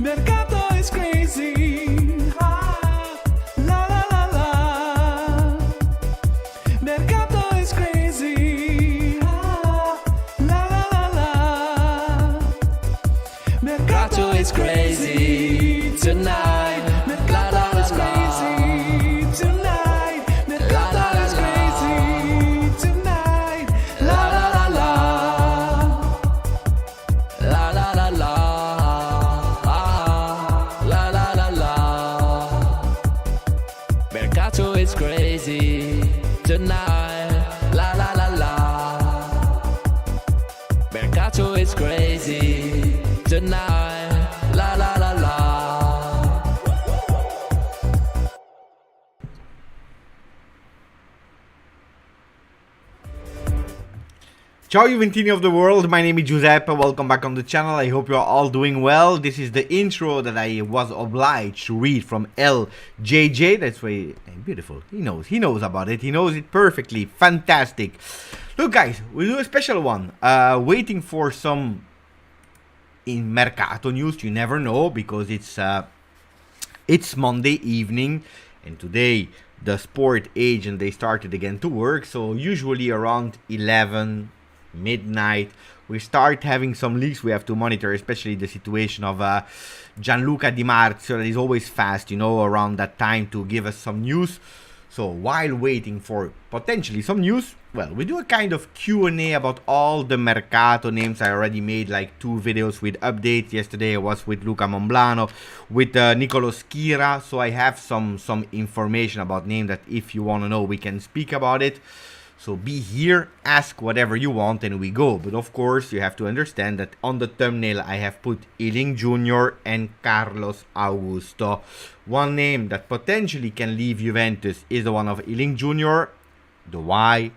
Mercato is crazy. Ah, la la la la. Mercato is crazy. Ah, la la la la. Mercato is crazy tonight. Mercato is crazy tonight. Mercato is crazy tonight. La la la la. La la la la. La la la la. Mercato is crazy tonight. La la la la. Mercato is crazy tonight. La la la la. Ciao Juventini of the world, my name is Giuseppe, welcome back on the channel, I hope you're all doing well. This is the intro that I was obliged to read from LJJ, that's why, beautiful, he knows about it, he knows it perfectly, fantastic. Look guys, we'll do a special one, waiting for some in Mercato news, you never know, because it's Monday evening, and today the sport agent, they started again to work, so usually around 11 midnight we start having some leaks. We have to monitor especially the situation of Gianluca Di Marzio, that is always fast, you know, around that time to give us some news. So while waiting for potentially some news, well, we do a kind of Q&A about all the Mercato names. I already made like 2 videos with updates. Yesterday I was with Luca Monblano, with Nicolo Schira, so I have some information about names that if you want to know we can speak about it. So be here, ask whatever you want, and we go. But of course, you have to understand that on the thumbnail I have put Iling Jr. and Carlos Augusto. One name that potentially can leave Juventus is the one of Iling Jr. The why,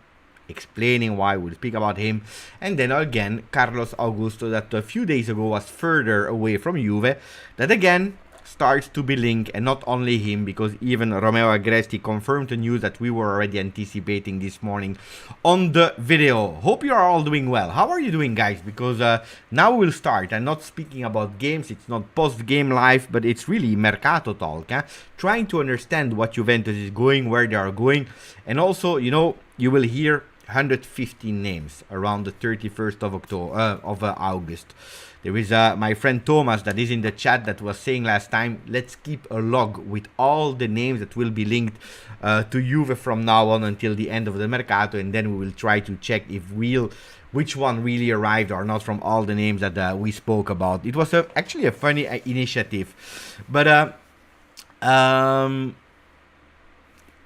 explaining why, we'll speak about him. And then again, Carlos Augusto, that a few days ago was further away from Juve, that again starts to be linked, and not only him, because even Romeo Agresti confirmed the news that we were already anticipating this morning on the video. Hope you are all doing well. How are you doing, guys? Because now we'll start. I'm not speaking about games, it's not post-game life, but it's really Mercato talk, trying to understand what Juventus is going, where they are going, and also, you know, you will hear 115 names around the 31st of August. There is my friend Thomas that is in the chat that was saying last time, let's keep a log with all the names that will be linked to Juve from now on until the end of the Mercato, and then we will try to check if which one really arrived or not from all the names that we spoke about. It was actually a funny initiative, but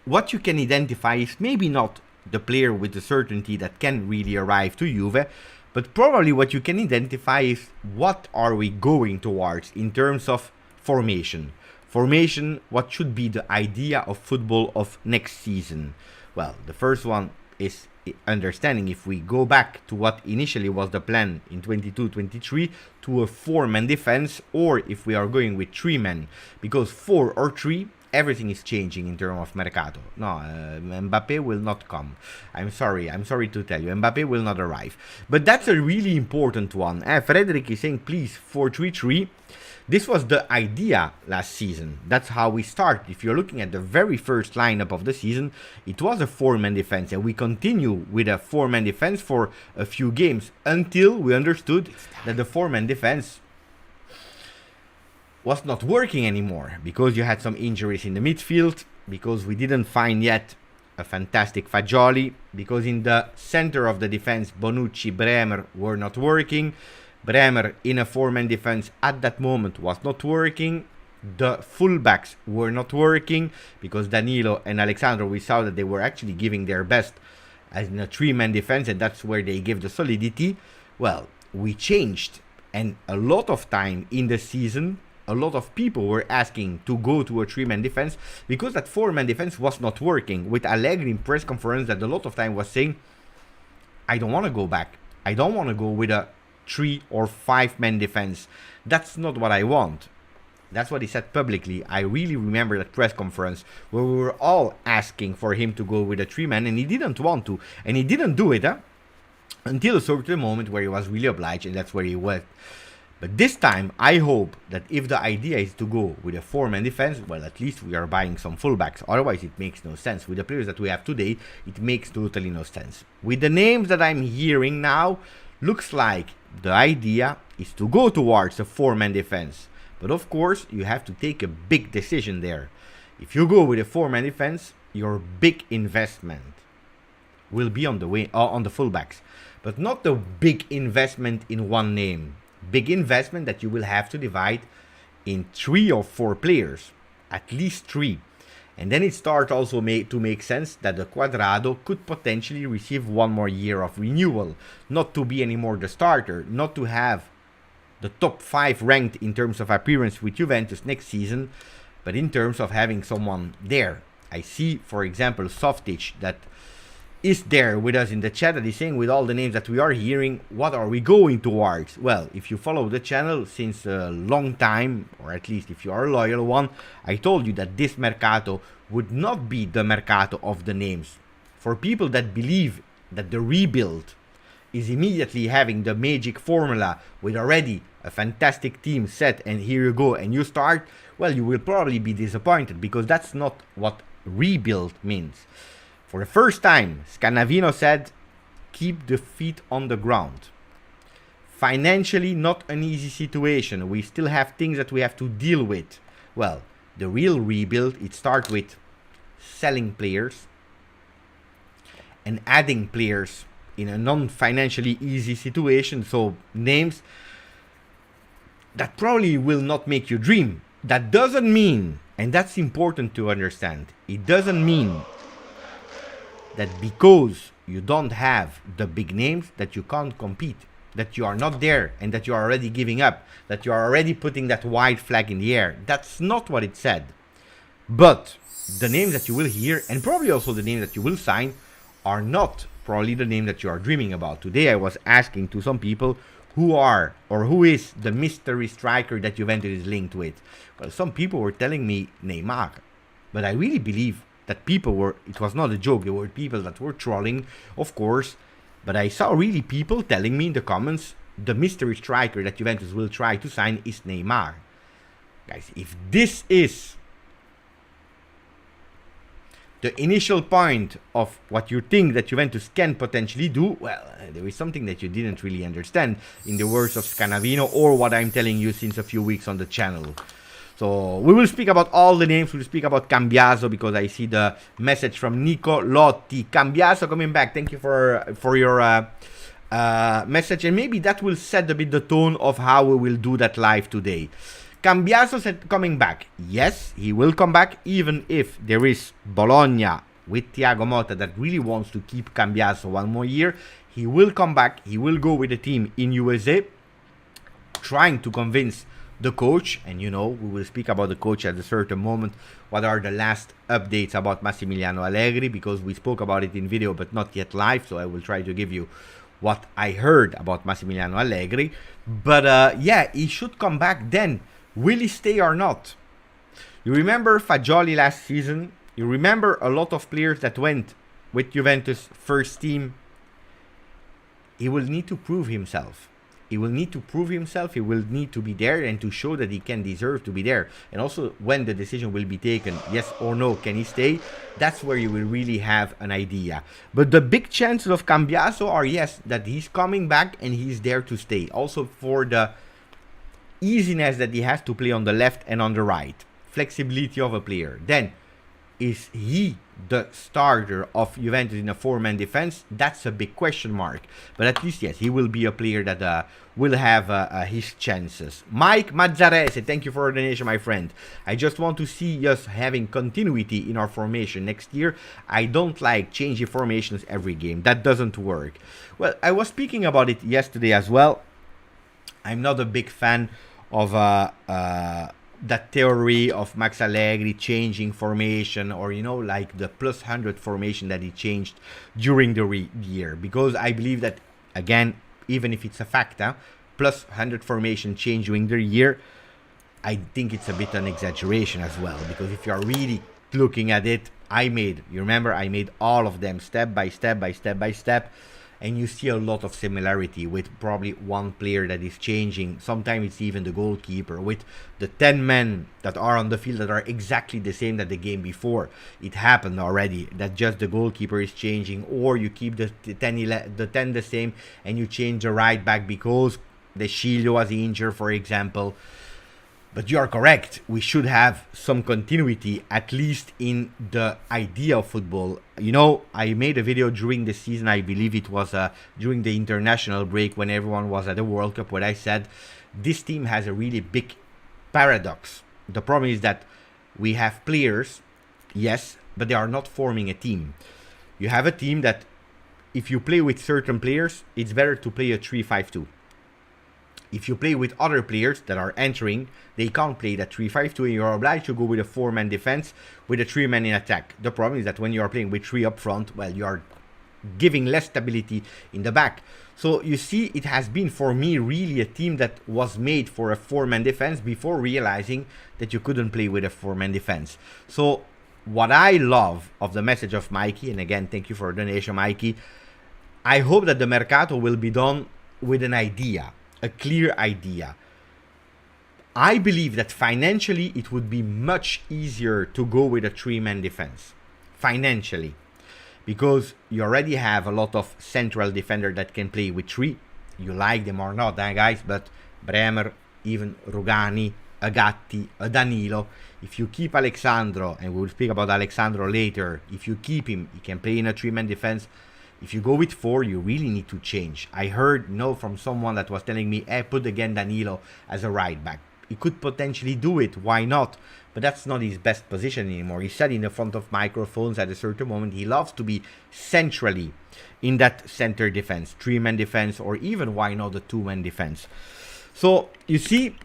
what you can identify is maybe not the player with the certainty that can really arrive to Juve, but probably what you can identify is what are we going towards in terms of formation. Formation, what should be the idea of football of next season? Well, the first one is understanding if we go back to what initially was the plan in 22-23 to a 4-man defense, or if we are going with 3 men, because 4 or 3, everything is changing in terms of Mercato. No, Mbappe will not come. I'm sorry to tell you, Mbappe will not arrive. But that's a really important one. Frederick is saying, please, 4-3-3. This was the idea last season. That's how we start. If you're looking at the very first lineup of the season, it was a 4-man defense, and we continue with a 4-man defense for a few games until we understood that the 4-man defense was not working anymore, because you had some injuries in the midfield, because we didn't find yet a fantastic Fagioli, because in the center of the defense Bonucci, Bremer were not working. Bremer in a 4-man defense at that moment was not working. The fullbacks were not working, because Danilo and Alexandro, we saw that they were actually giving their best as in a 3-man defense, and that's where they give the solidity. Well, we changed, and a lot of time in the season a lot of people were asking to go to a 3-man defense, because that 4-man defense was not working. With Allegri in press conference that a lot of time was saying, I don't want to go back. I don't want to go with a 3 or 5-man defense. That's not what I want. That's what he said publicly. I really remember that press conference where we were all asking for him to go with a 3-man, and he didn't want to. And he didn't do it until a certain moment where he was really obliged, and that's where he went. But this time, I hope that if the idea is to go with a 4-man defense, well, at least we are buying some fullbacks. Otherwise, it makes no sense. With the players that we have today, it makes totally no sense. With the names that I'm hearing now, looks like the idea is to go towards a 4-man defense. But of course, you have to take a big decision there. If you go with a 4-man defense, your big investment will be on the way on the fullbacks, but not the big investment in one name. Big investment that you will have to divide in 3 or 4 players, at least 3. And then it starts also to make sense that the Cuadrado could potentially receive 1 more year of renewal, not to be anymore the starter, not to have the top 5 ranked in terms of appearance with Juventus next season, but in terms of having someone there. I see, for example, Softic that is there with us in the chat that is saying, with all the names that we are hearing, what are we going towards? Well, if you follow the channel since a long time, or at least if you are a loyal one, I told you that this Mercato would not be the Mercato of the names. For people that believe that the rebuild is immediately having the magic formula with already a fantastic team set and here you go and you start, well, you will probably be disappointed, because that's not what rebuild means. For the first time, Scannavino said, keep the feet on the ground. Financially, not an easy situation. We still have things that we have to deal with. Well, the real rebuild, it starts with selling players and adding players in a non-financially easy situation. So names that probably will not make you dream. That doesn't mean, and that's important to understand, it doesn't mean that because you don't have the big names that you can't compete, that you are not there and that you are already giving up, that you are already putting that white flag in the air. That's not what it said. But the names that you will hear, and probably also the names that you will sign, are not probably the name that you are dreaming about. Today I was asking to some people who are or who is the mystery striker that Juventus is linked with. Well, some people were telling me Neymar, but I really believe that people were, it was not a joke, there were people that were trolling, of course, but I saw really people telling me in the comments the mystery striker that Juventus will try to sign is Neymar. Guys, if this is the initial point of what you think that Juventus can potentially do, well, there is something that you didn't really understand, in the words of Scannavino, or what I'm telling you since a few weeks on the channel. So we will speak about all the names. We'll speak about Cambiaso, because I see the message from Nico Lotti. Cambiaso coming back. Thank you for your message, and maybe that will set a bit the tone of how we will do that live today. Cambiaso said coming back. Yes, he will come back, even if there is Bologna with Thiago Motta that really wants to keep Cambiaso 1 more year. He will come back. He will go with the team in USA, trying to convince the coach, and you know, we will speak about the coach at a certain moment. What are the last updates about Massimiliano Allegri, because we spoke about it in video but not yet live, so I will try to give you what I heard about Massimiliano Allegri. But yeah, he should come back. Then will he stay or not? You remember Fagioli last season? You remember a lot of players that went with Juventus first team? He will need to prove himself. He will need to prove himself. He will need to be there and to show that he can deserve to be there. And also when the decision will be taken, yes or no, can he stay? That's where you will really have an idea. But the big chances of Cambiaso are, yes, that he's coming back and he's there to stay. Also for the easiness that he has to play on the left and on the right. Flexibility of a player. Then, is he the starter of Juventus in a 4-man defense? That's a big question mark. But at least, yes, he will be a player that will have his chances. Mike Mazzarese, thank you for the donation, my friend. I just want to see us having continuity in our formation next year. I don't like changing formations every game. That doesn't work. Well, I was speaking about it yesterday as well. I'm not a big fan of that theory of Max Allegri changing formation, or you know, like the +100 formation that he changed during the year, because I believe that, again, even if it's a fact, +100 formation change during the year, I think it's a bit an exaggeration as well, because if you are really looking at it, you remember I made all of them step by step by step by step, and you see a lot of similarity with probably one player that is changing. Sometimes it's even the goalkeeper, with the 10 men that are on the field that are exactly the same that the game before. It happened already that just the goalkeeper is changing, or you keep the 10 the same and you change the right back because the Chilio was injured, for example. But you are correct. We should have some continuity, at least in the idea of football. You know, I made a video during the season, I believe it was during the international break when everyone was at the World Cup, where I said this team has a really big paradox. The problem is that we have players, yes, but they are not forming a team. You have a team that if you play with certain players, it's better to play a 3-5-2. If you play with other players that are entering, they can't play that 3-5-2 and you're obliged to go with a 4-man defense with a 3-man in attack. The problem is that when you are playing with 3 up front, well, you are giving less stability in the back. So you see, it has been for me really a team that was made for a 4-man defense before realizing that you couldn't play with a 4-man defense. So what I love of the message of Mikey, and again, thank you for the donation, Mikey, I hope that the Mercato will be done with an idea. A clear idea. I believe that financially it would be much easier to go with a 3-man defense. Financially. Because you already have a lot of central defenders that can play with 3. You like them or not, guys, but Bremer, even Rugani, a Gatti, a Danilo. If you keep Alexandro, and we will speak about Alexandro later, if you keep him, he can play in a 3-man defense. If you go with 4, you really need to change. I heard from someone that was telling me, hey, put again Danilo as a right back. He could potentially do it, why not? But that's not his best position anymore. He said in the front of microphones at a certain moment, he loves to be centrally in that center defense, 3-man defense, or even, why not, the 2-man defense. So, you see,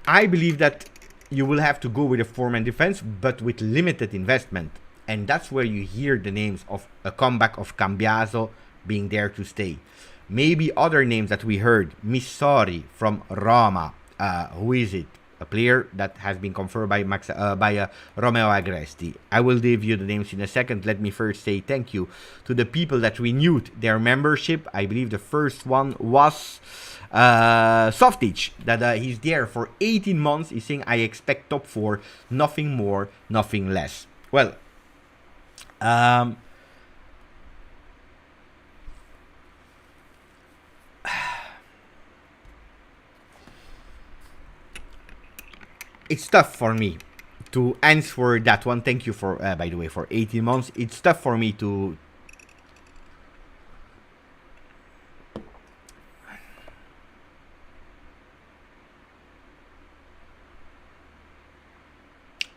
I believe that you will have to go with a 4-man defense, but with limited investment. And that's where you hear the names of a comeback of Cambiaso being there to stay. Maybe other names that we heard. Missori from Roma. Who is it? A player that has been confirmed by Romeo Agresti. I will give you the names in a second. Let me first say thank you to the people that renewed their membership. I believe the first one was Softic. That he's there for 18 months. He's saying, I expect top 4. Nothing more, nothing less. Well, it's tough for me to answer that one. Thank you for, by the way, for 18 months. It's tough for me to...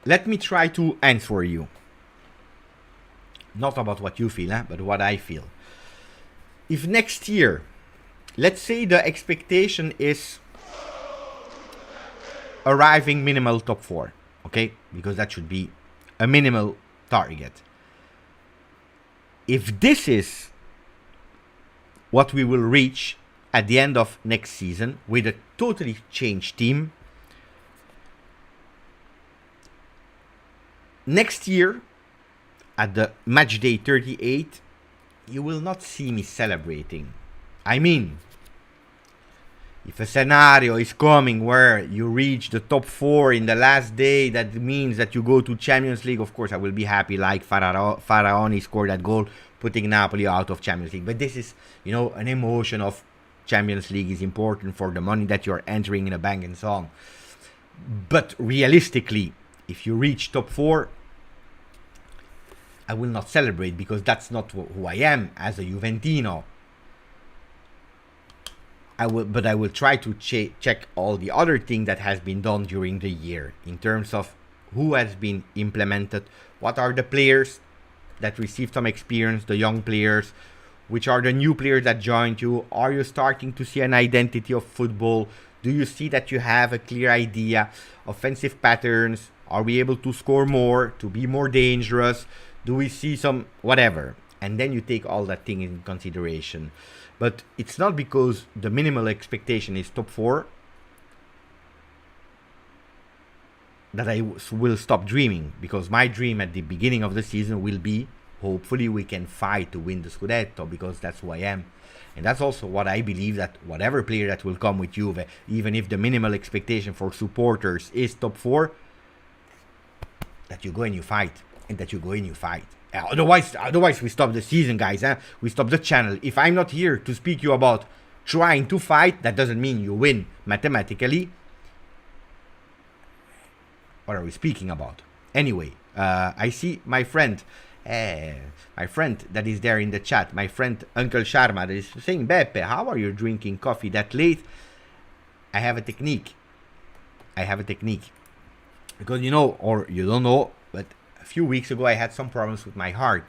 Let me try to answer you. Not about what you feel, but what I feel. If next year, let's say the expectation is arriving minimal top 4, okay? Because that should be a minimal target. If this is what we will reach at the end of next season with a totally changed team, next year, at the match day 38, you will not see me celebrating. I mean, if a scenario is coming where you reach the top 4 in the last day, that means that you go to Champions League, of course I will be happy, like Faraoni scored that goal, putting Napoli out of Champions League. But this is, you know, an emotion of Champions League is important for the money that you're entering in a bank and so on. But realistically, if you reach top 4, I will not celebrate because that's not who I am as a Juventino. I will try to check all the other things that has been done during the year in terms of who has been implemented, what are the players that received some experience, the young players, which are the new players that joined you. Are you starting to see an identity of football? Do you see that you have a clear idea, offensive patterns? Are we able to score more, to be more dangerous? Do we see some whatever? And then you take all that thing in consideration. But it's not because the minimal expectation is top 4 that I will stop dreaming. Because my dream at the beginning of the season will be, hopefully we can fight to win the Scudetto, because that's who I am. And that's also what I believe, that whatever player that will come with Juve, even if the minimal expectation for supporters is top 4, that you go and you fight. And that you go and you fight. Otherwise we stop the season, guys. We stop the channel. If I'm not here to speak you about trying to fight, that doesn't mean you win mathematically. What are we speaking about? Anyway, I see my friend that is there in the chat, my friend Uncle Sharma, that is saying, Beppe, how are you drinking coffee that late? I have a technique. Because you know, or you don't know, but a few weeks ago I had some problems with my heart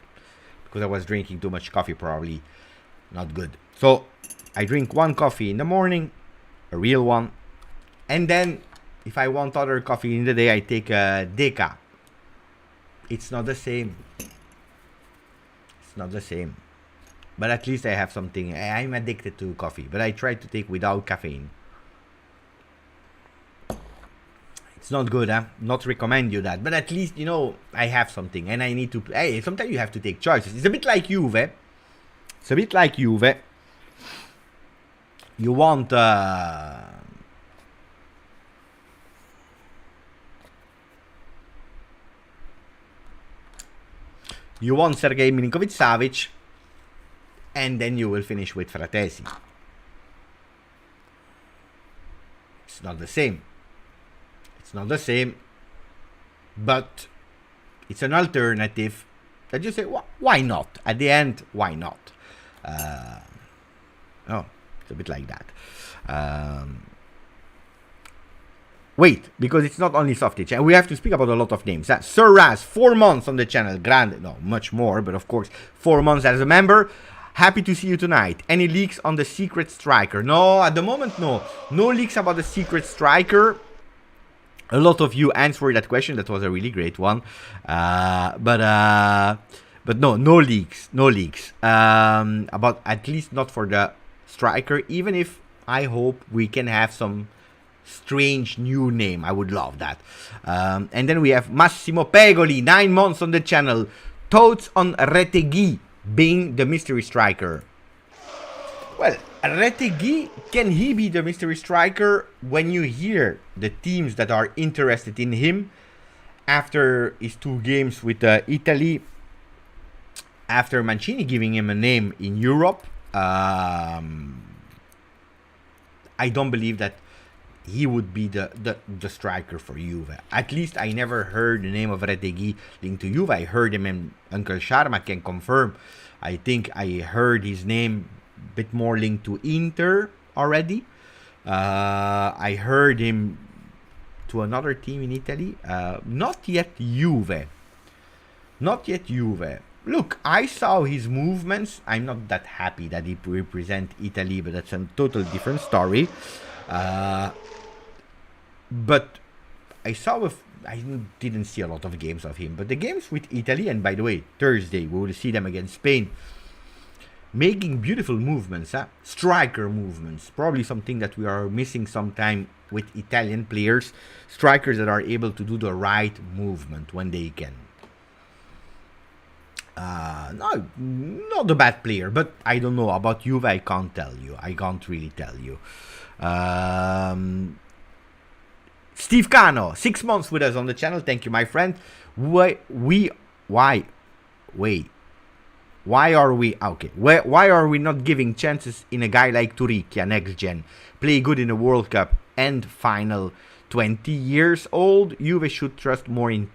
because I was drinking too much coffee, probably not good. So I drink one coffee in the morning, a real one, and then if I want other coffee in the day, I take a Deca. It's not the same. But at least I have something. I'm addicted to coffee, but I try to take without caffeine. It's not good, not recommend you that, but at least, you know, I have something, and I need to. Hey, sometimes you have to take choices. It's a bit like Juve. You want Sergei Milinkovic-Savic, and then you will finish with Fratesi. It's not the same. But it's an alternative that you say, why not? At the end, why not? It's a bit like that. Wait, because it's not only Softic, and we have to speak about a lot of names. Sir Raz, 4 months on the channel. Grande, no, much more, but of course, 4 months as a member. Happy to see you tonight. Any leaks on the secret striker? No, at the moment, no. No leaks about the secret striker. A lot of you answered that question. That was a really great one. But no leaks. About, at least not for the striker, even if I hope we can have some strange new name. I would love that. And then we have Massimo Pegoli, 9 months on the channel. Thoughts on Retegui being the mystery striker? Well, Retegui, can he be the mystery striker? When you hear the teams that are interested in him after his 2 games with Italy, after Mancini giving him a name in Europe, I don't believe that he would be the striker for Juve. At least I never heard the name of Retegui linked to Juve. I heard him, and Uncle Sharma can confirm. I think I heard his name a bit more linked to Inter already. I heard him to another team in Italy. Not yet Juve. Look, I saw his movements. I'm not that happy that he represents Italy, but that's a total different story. But I didn't see a lot of games of him. But the games with Italy, and by the way, Thursday, we will see them against Spain, making beautiful movements, striker movements. Probably something that we are missing sometime with Italian players. Strikers that are able to do the right movement when they can. No, not a bad player, but I don't know about Juve. I can't tell you. I can't really tell you. Steve Cano, 6 months with us on the channel. Thank you, my friend. Why are we not giving chances in a guy like Turicchia, next gen? Play good in the World Cup and final. 20 years old. Juve should trust more in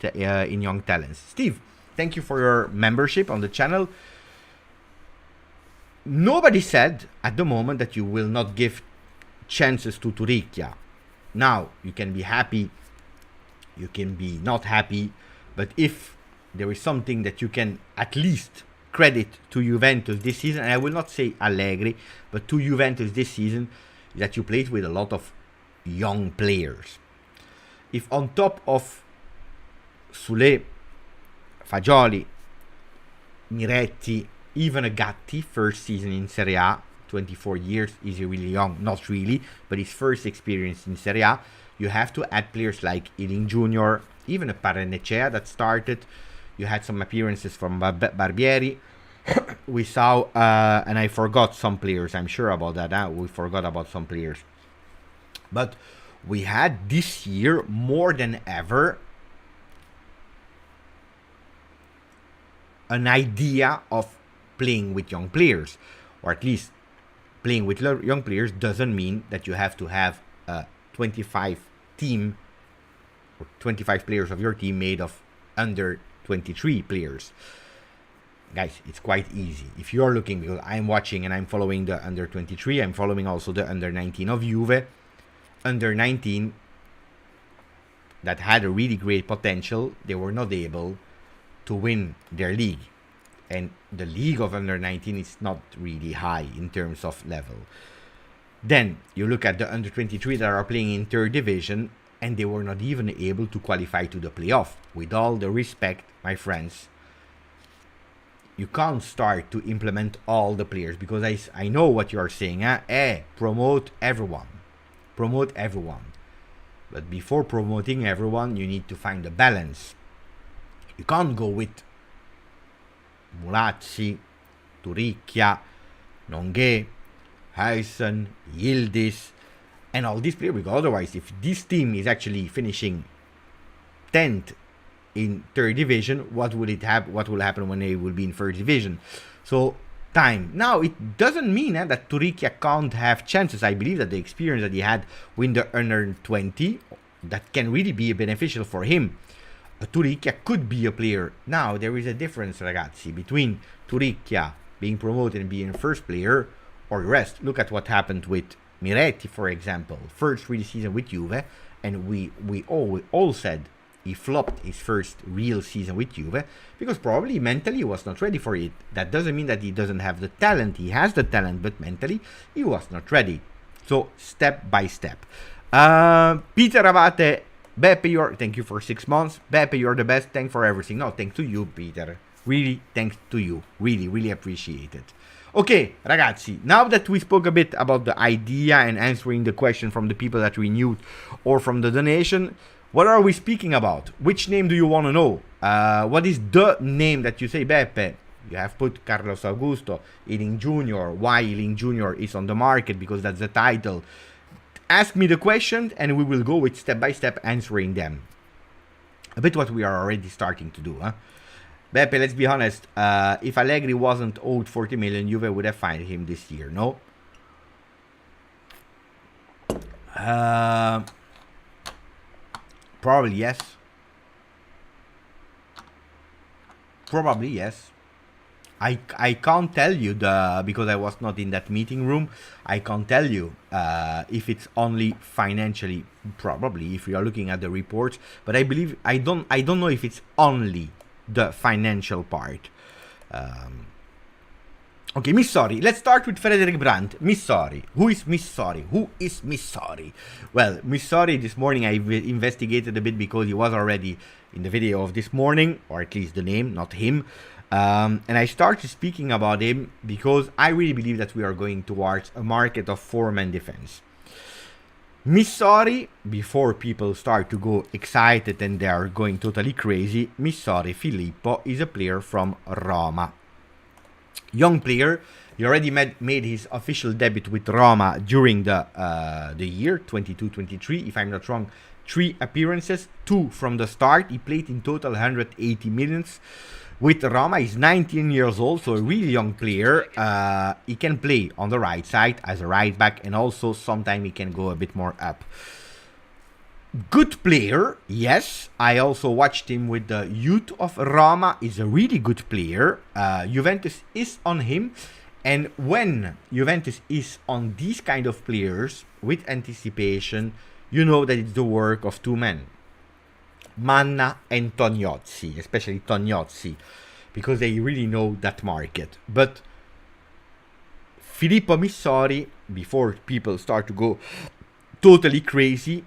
young talents. Steve, thank you for your membership on the channel. Nobody said at the moment that you will not give chances to Turicchia. Now, you can be happy, you can be not happy, but if there is something that you can at least credit to Juventus this season, and I will not say Allegri, but to Juventus this season, that you played with a lot of young players. If on top of Sule, Fagioli, Miretti, even a Gatti, first season in Serie A, 24 years, is he really young? Not really, but his first experience in Serie A. You have to add players like Iling Jr., even a Parenechea that started. You had some appearances from Barbieri. we saw, and I forgot some players. I'm sure about that. We forgot about some players, but we had this year more than ever an idea of playing with young players, or at least playing with young players doesn't mean that you have to have a 25 team or 25 players of your team made of under 23 players. Guys, it's quite easy. If you're looking, because I'm watching and I'm following the under 23, I'm following also the under 19 of Juve. Under 19 that had a really great potential, they were not able to win their league. And the league of under 19 is not really high in terms of level. Then you look at the under 23 that are playing in third division, and they were not even able to qualify to the playoff. With all the respect, my friends, you can't start to implement all the players, because I know what you are saying. Promote everyone. Promote everyone. But before promoting everyone, you need to find a balance. You can't go with Mulazzi, Turicchia, Nongue, Huysen, Yildiz, and all these players, because otherwise, if this team is actually finishing 10th in third division, what will happen when they will be in first division? So time. Now, it doesn't mean that Turicchia can't have chances. I believe that the experience that he had with the under 20, that can really be beneficial for him. Turicchia could be a player. Now, there is a difference, ragazzi, between Turicchia being promoted and being first player or the rest. Look at what happened with Miretti, for example. First real season with Juve, and we all said he flopped his first real season with Juve because probably mentally he was not ready for it. That doesn't mean that he doesn't have the talent. He has the talent, but mentally he was not ready. So step by step. Peter Abate, Beppe, thank you for 6 months. Beppe, you're the best. Thanks for everything. No, thanks to you, Peter. Really, thanks to you. Really, really appreciate it. Okay, ragazzi, now that we spoke a bit about the idea and answering the question from the people that renewed or from the donation, what are we speaking about? Which name do you want to know? What is the name that you say, Beppe? You have put Carlos Augusto, Iling Jr. Why Iling Jr. is on the market? Because that's the title. Ask me the question and we will go with step-by-step answering them. A bit what we are already starting to do, huh? Beppe, let's be honest. If Allegri wasn't owed 40 million, Juve would have fined him this year, no? Probably yes. Probably yes. I can't tell you because I was not in that meeting room. I can't tell you if it's only financially. Probably if you are looking at the reports, but I believe I don't know if it's only the financial part. Okay, Missori. Let's start with Frederick Brandt. Missori. Who is Missori? Who is Missori? Well, Missori, this morning I investigated a bit because he was already in the video of this morning, or at least the name, not him. And I started speaking about him because I really believe that we are going towards a market of four-man defense. Missori, before people start to go excited and they are going totally crazy, Missori Filippo is a player from Roma. Young player, he already made his official debut with Roma during the year 22-23, if I'm not wrong. 3 appearances, 2 from the start. He played in total 180 minutes. With Roma, he's 19 years old, so a really young player. He can play on the right side as a right back, and also sometimes he can go a bit more up. Good player, yes. I also watched him with the youth of Roma. He's a really good player. Juventus is on him. And when Juventus is on these kind of players with anticipation, you know that it's the work of 2 men. Manna and Tognozzi, especially Tognozzi, because they really know that market. But Filippo Missori, before people start to go totally crazy,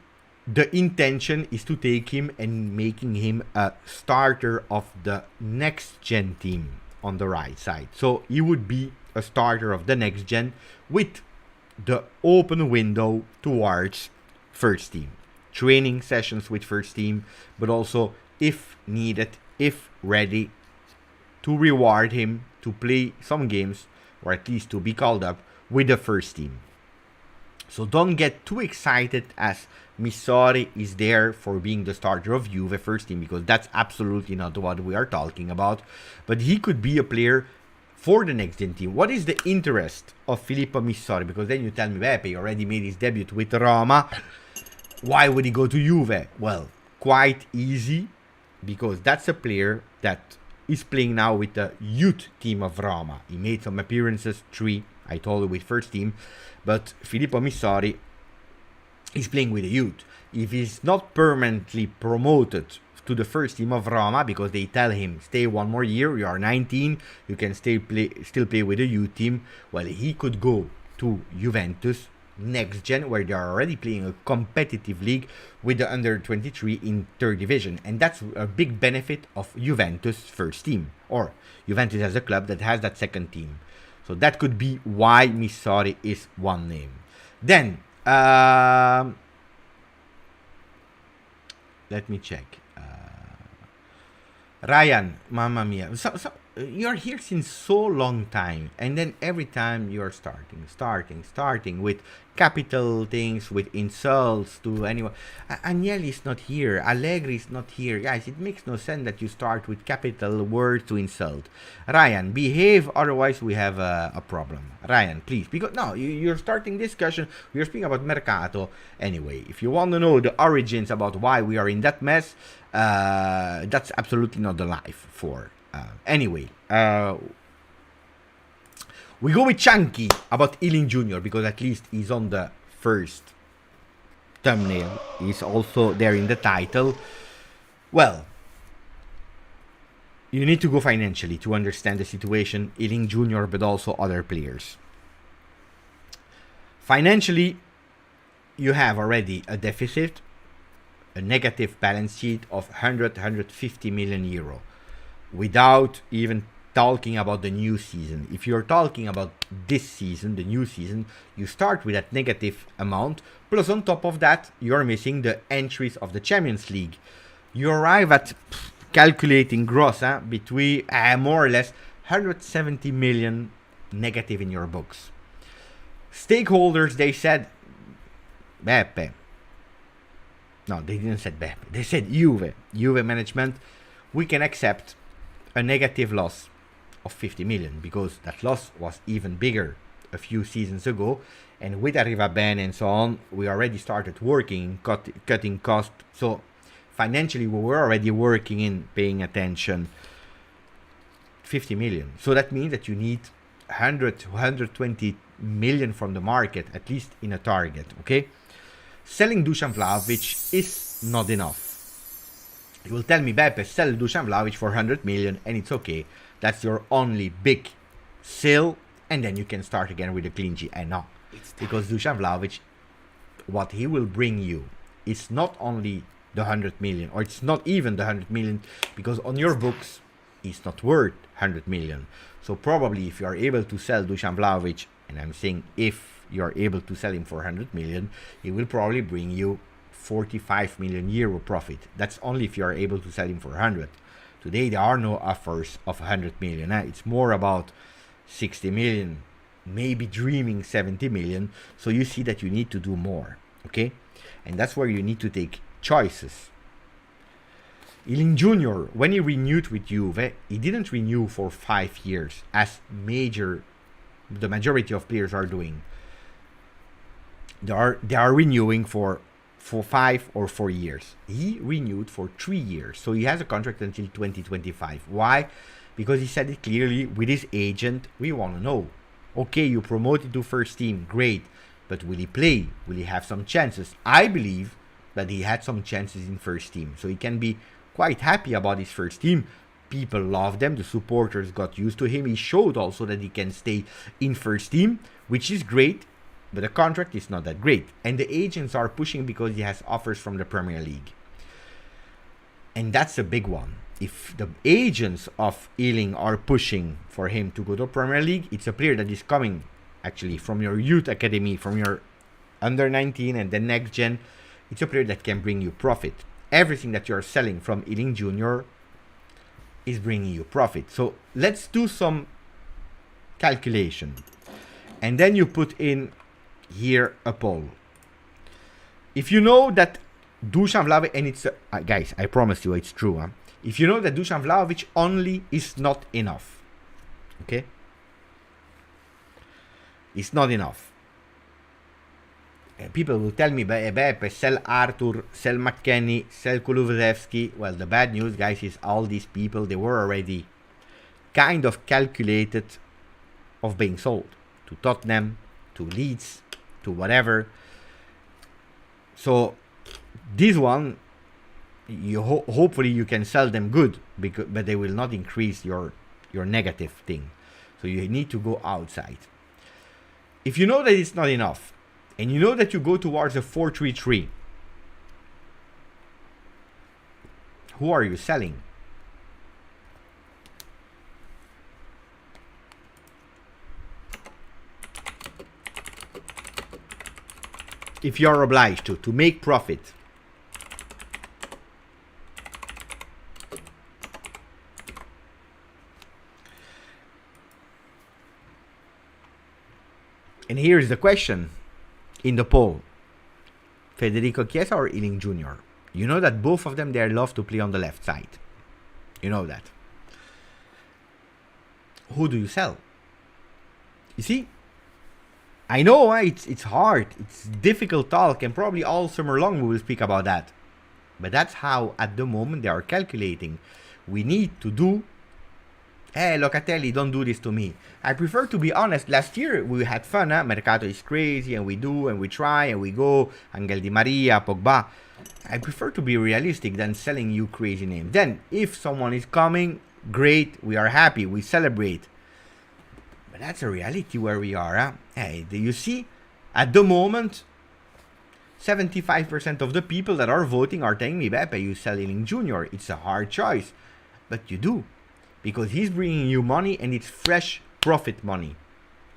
the intention is to take him and making him a starter of the next gen team on the right side. So he would be a starter of the next gen with the open window towards first team. Training sessions with first team, but also if needed, if ready, to reward him to play some games, or at least to be called up with the first team. So don't get too excited as Missori is there for being the starter of Juve first team, because that's absolutely not what we are talking about. But he could be a player for the next gen team. What is the interest of Filippo Missori? Because then you tell me, Beppe, he already made his debut with Roma. Why would he go to Juve? Well, quite easy, because that's a player that is playing now with the youth team of Roma. He made some appearances, 3, I told you, with first team. But Filippo Missori is playing with the youth. If he's not permanently promoted to the first team of Roma, because they tell him, stay 1 more year, you are 19, you can still play with the youth team, well, he could go to Juventus next gen, where they are already playing a competitive league with the under 23 in 3rd division. And that's a big benefit of Juventus first team, or Juventus as a club that has that second team. So that could be why Missori is one name. Then let me check. Ryan, mamma mia. So you're here since so long time, and then every time you're starting with capital things, with insults to anyone. Agnelli is not here. Allegri is not here. Guys, it makes no sense that you start with capital words to insult. Ryan, behave, otherwise we have a problem. Ryan, please, because no, you're starting discussion. We're speaking about Mercato. Anyway, if you want to know the origins about why we are in that mess, that's absolutely not the life for. Anyway, we go with Chunky about Iling Jr. because at least he's on the first thumbnail. He's also there in the title. Well, you need to go financially to understand the situation, Iling Jr., but also other players. Financially, you have already a deficit, a negative balance sheet of 150 million euro. Without even talking about the new season. If you're talking about this season, the new season, you start with that negative amount, plus on top of that, you're missing the entries of the Champions League. You arrive at, calculating gross, between more or less 170 million negative in your books. Stakeholders, they said, Beppe. No, they didn't say Beppe. They said Juve management, we can accept a negative loss of 50 million, because that loss was even bigger a few seasons ago, and with Arrivaben and so on, we already started working, cutting costs, so financially we were already working in paying attention. 50 million, so that means that you need 100 to 120 million from the market, at least in a target, okay? Selling Dusan Vlahovic is not enough. You will tell me, Beppe, sell Dusan Vlahovic for 100 million and it's okay. That's your only big sale, and then you can start again with a clean sheet. And no, because Dusan Vlahovic, what he will bring you is not only the 100 million, or it's not even the 100 million, because on your books, he's not worth 100 million. So probably if you are able to sell Dusan Vlahovic, and I'm saying if you are able to sell him for 100 million, he will probably bring you 45 million euro profit. That's only if you are able to sell him for 100. Today there are no offers of 100 million. It's more about 60 million, maybe dreaming 70 million. So you see that you need to do more, okay? And that's where you need to take choices. Iling Jr., when he renewed with Juve, he didn't renew for 5 years, as the majority of players are doing. They are renewing for 5 or 4 years. He renewed for 3 years, so he has a contract until 2025. Why? Because he said it clearly with his agent. We want to know, okay, you promoted to first team, great, but will he play? Will he have some chances? I believe that he had some chances in first team, so he can be quite happy about his first team. People love them, the supporters got used to him. He showed also that he can stay in first team, which is great. But the contract is not that great. And the agents are pushing because he has offers from the Premier League. And that's a big one. If the agents of Iling are pushing for him to go to Premier League, it's a player that is coming actually from your youth academy, from your under 19 and the next gen. It's a player that can bring you profit. Everything that you're selling from Iling Jr. is bringing you profit. So let's do some calculation. And then you put in here a poll. If you know that Dusan Vlahovic, and it's, guys, I promise you it's true. Huh? If you know that Dusan Vlahovic only is not enough, okay? It's not enough. And people will tell me, Beppe, sell Arthur, sell McKennie, sell Kulusevski. Well, the bad news, guys, is all these people, they were already kind of calculated of being sold to Tottenham, to Leeds, to whatever. So this one, you hopefully you can sell them good, but they will not increase your negative thing. So you need to go outside. If you know that it's not enough, and you know that you go towards a 4-3-3, who are you selling? If you are obliged to make profit. And here is the question in the poll. Federico Chiesa or Iling Jr.? You know that both of them, they love to play on the left side. You know that. Who do you sell? You see? I know it's hard. It's difficult talk, and probably all summer long we will speak about that. But that's how, at the moment, they are calculating. We need to do... Hey, Locatelli, don't do this to me. I prefer to be honest. Last year, we had fun. Mercato is crazy, and we do, and we try, and we go. Angel Di Maria, Pogba. I prefer to be realistic than selling you crazy names. Then, if someone is coming, great. We are happy. We celebrate. But that's a reality where we are. Hey, do you see? At the moment, 75% of the people that are voting are telling me, Beppe, you sell Iling Jr. It's a hard choice. But you do. Because he's bringing you money, and it's fresh profit money.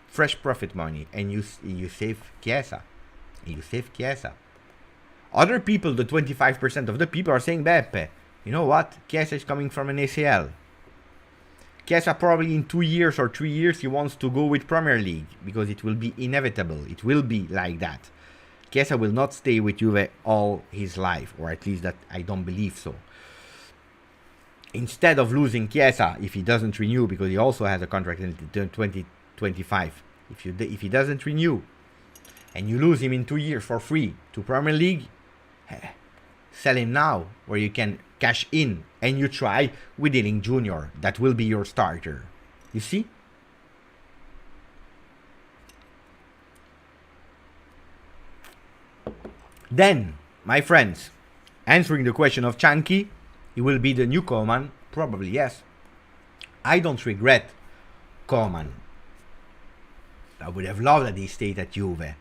Fresh profit money. And you save Chiesa. And you save Chiesa. Other people, the 25% of the people, are saying, Beppe, you know what? Chiesa is coming from an ACL. Chiesa probably in 2 years or 3 years, he wants to go with Premier League. Because it will be inevitable. It will be like that. Chiesa will not stay with Juve all his life. Or at least that I don't believe so. Instead of losing Chiesa, if he doesn't renew, because he also has a contract until 2025, if he doesn't renew, and you lose him in 2 years for free to Premier League, sell him now, where you can cash in, and you try with Iling Jr. That will be your starter. You see? Then, my friends, answering the question of Chanky, he will be the new Koeman? Probably, yes. I don't regret Koeman. I would have loved that he stayed at Juve.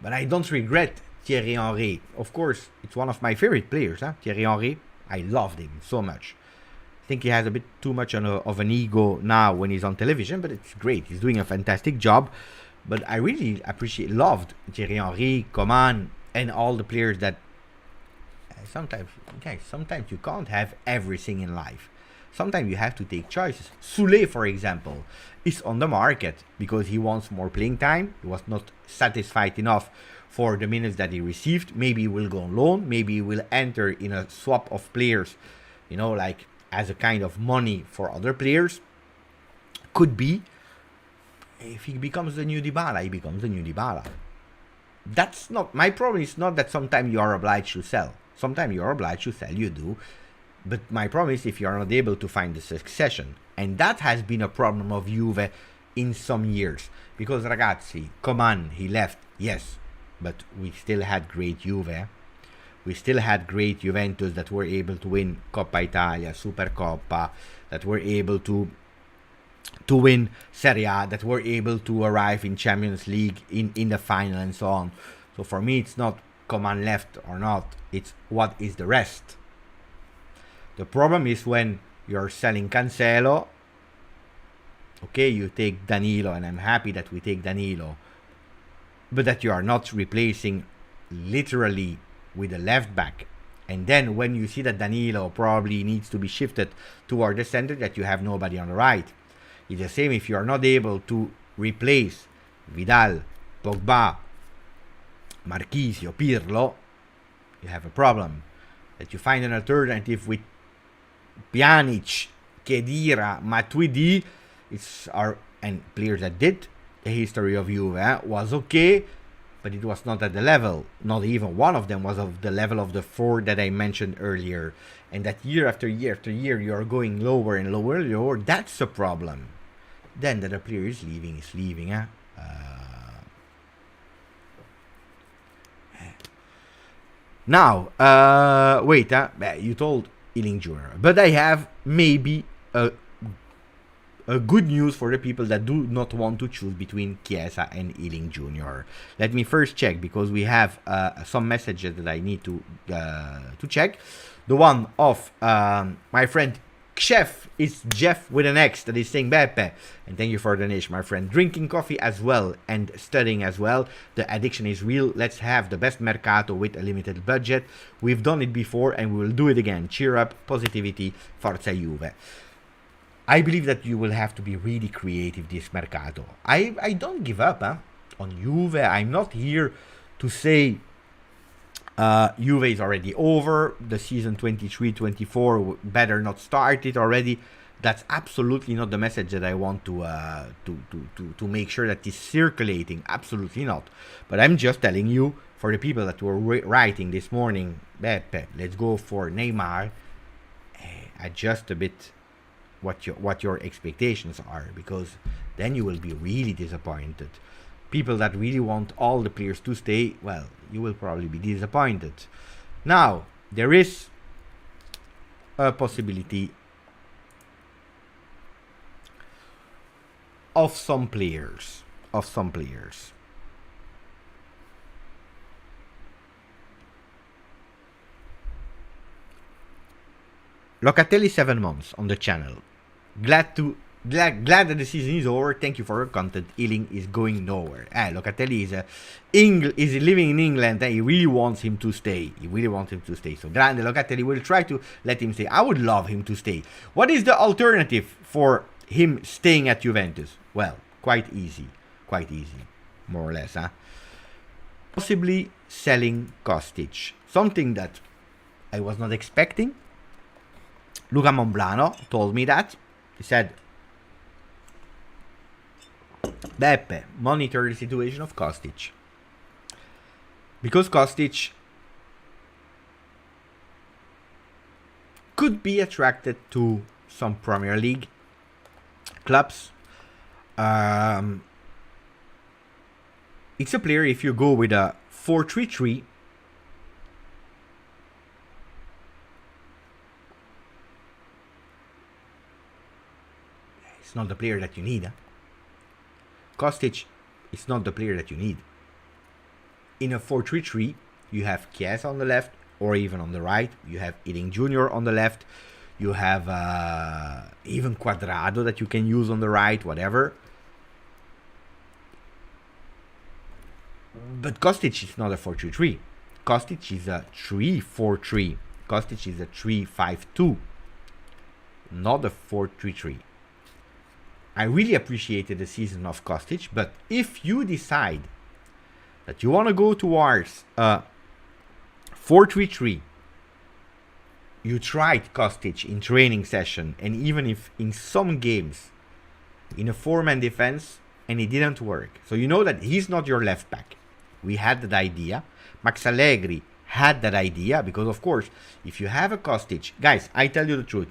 But I don't regret Thierry Henry. Of course, it's one of my favorite players, Thierry Henry. I loved him so much. I think he has a bit too much of an ego now when he's on television, but it's great. He's doing a fantastic job. But I really loved Thierry Henry, Koeman, and all the players that sometimes you can't have everything in life. Sometimes you have to take choices. Soule, for example, is on the market because he wants more playing time. He was not satisfied enough for the minutes that he received. Maybe he will go on loan. Maybe he will enter in a swap of players, like as a kind of money for other players. Could be. If he becomes the new Dybala, he becomes the new Dybala. That's not my problem. Is not that sometimes you are obliged to sell. Sometimes you are obliged to sell, you do. But my problem is if you are not able to find the succession. And that has been a problem of Juve in some years. Because ragazzi, Coman, he left, yes. But we still had great Juve. We still had great Juventus that were able to win Coppa Italia, Supercoppa, that were able to win Serie A, that were able to arrive in Champions League in the final and so on. So for me, it's not Coman left or not, it's what is the rest. The problem is when you're selling Cancelo, okay, you take Danilo, and I'm happy that we take Danilo, but that you are not replacing literally with a left back. And then when you see that Danilo probably needs to be shifted toward the center, that you have nobody on the right. It's the same if you are not able to replace Vidal, Pogba, Marquisio, Pirlo, you have a problem. That you find an alternative with Pjanic, Khedira, Matuidi, and players that did the history of Juve was okay, but it was not at the level. Not even one of them was of the level of the 4 that I mentioned earlier. And that year after year after year, you are going lower and lower and lower. That's a problem. Then that a player is leaving. Now, wait, you told Iling Jr. But I have maybe a good news for the people that do not want to choose between Chiesa and Iling Jr. Let me first check, because we have some messages that I need to check. The one of my friend Chef is Jeff with an X that is saying Beppe, and thank you for the donation, my friend. Drinking coffee as well and studying as well. The addiction is real. Let's have the best Mercato with a limited budget. We've done it before and we will do it again. Cheer up, positivity, Forza Juve. I believe that you will have to be really creative this Mercato. I don't give up on Juve. I'm not here to say Juve is already over. The season 23-24 better not start it already. That's absolutely not the message that I want to make sure that is circulating. Absolutely not. But I'm just telling you, for the people that were writing this morning, Beppe, let's go for Neymar, adjust a bit what your expectations are, because then you will be really disappointed. People that really want all the players to stay, well, you will probably be disappointed. Now, there is a possibility of some players. Locatelli 7 months on the channel. Glad that the season is over. Thank you for your content. Iling is going nowhere. Locatelli is living in England and he really wants him to stay. So grande Locatelli will try to let him stay. I would love him to stay. What is the alternative for him staying at Juventus? Well, quite easy, more or less. Possibly selling Kostic. Something that I was not expecting. Luca Monblano told me that. He said, Beppe, monitor the situation of Kostic. Because Kostic could be attracted to some Premier League clubs. It's a player, if you go with a 4-3-3, it's not the player that you need. Kostic is not the player that you need. In a 4-3-3, you have Chiesa on the left, or even on the right. You have Iling Jr. on the left. You have even Cuadrado that you can use on the right, whatever. But Kostic is not a 4-3-3. Kostic is a 3-4-3. Kostic is a 3-5-2. Not a 4-3-3. I really appreciated the season of Kostic, but if you decide that you want to go towards a 4-3-3, you tried Kostic in training session, and even if in some games in a 4-man defense, and it didn't work. So you know that he's not your left back. We had that idea. Max Allegri had that idea, because of course, if you have a Kostic, guys, I tell you the truth,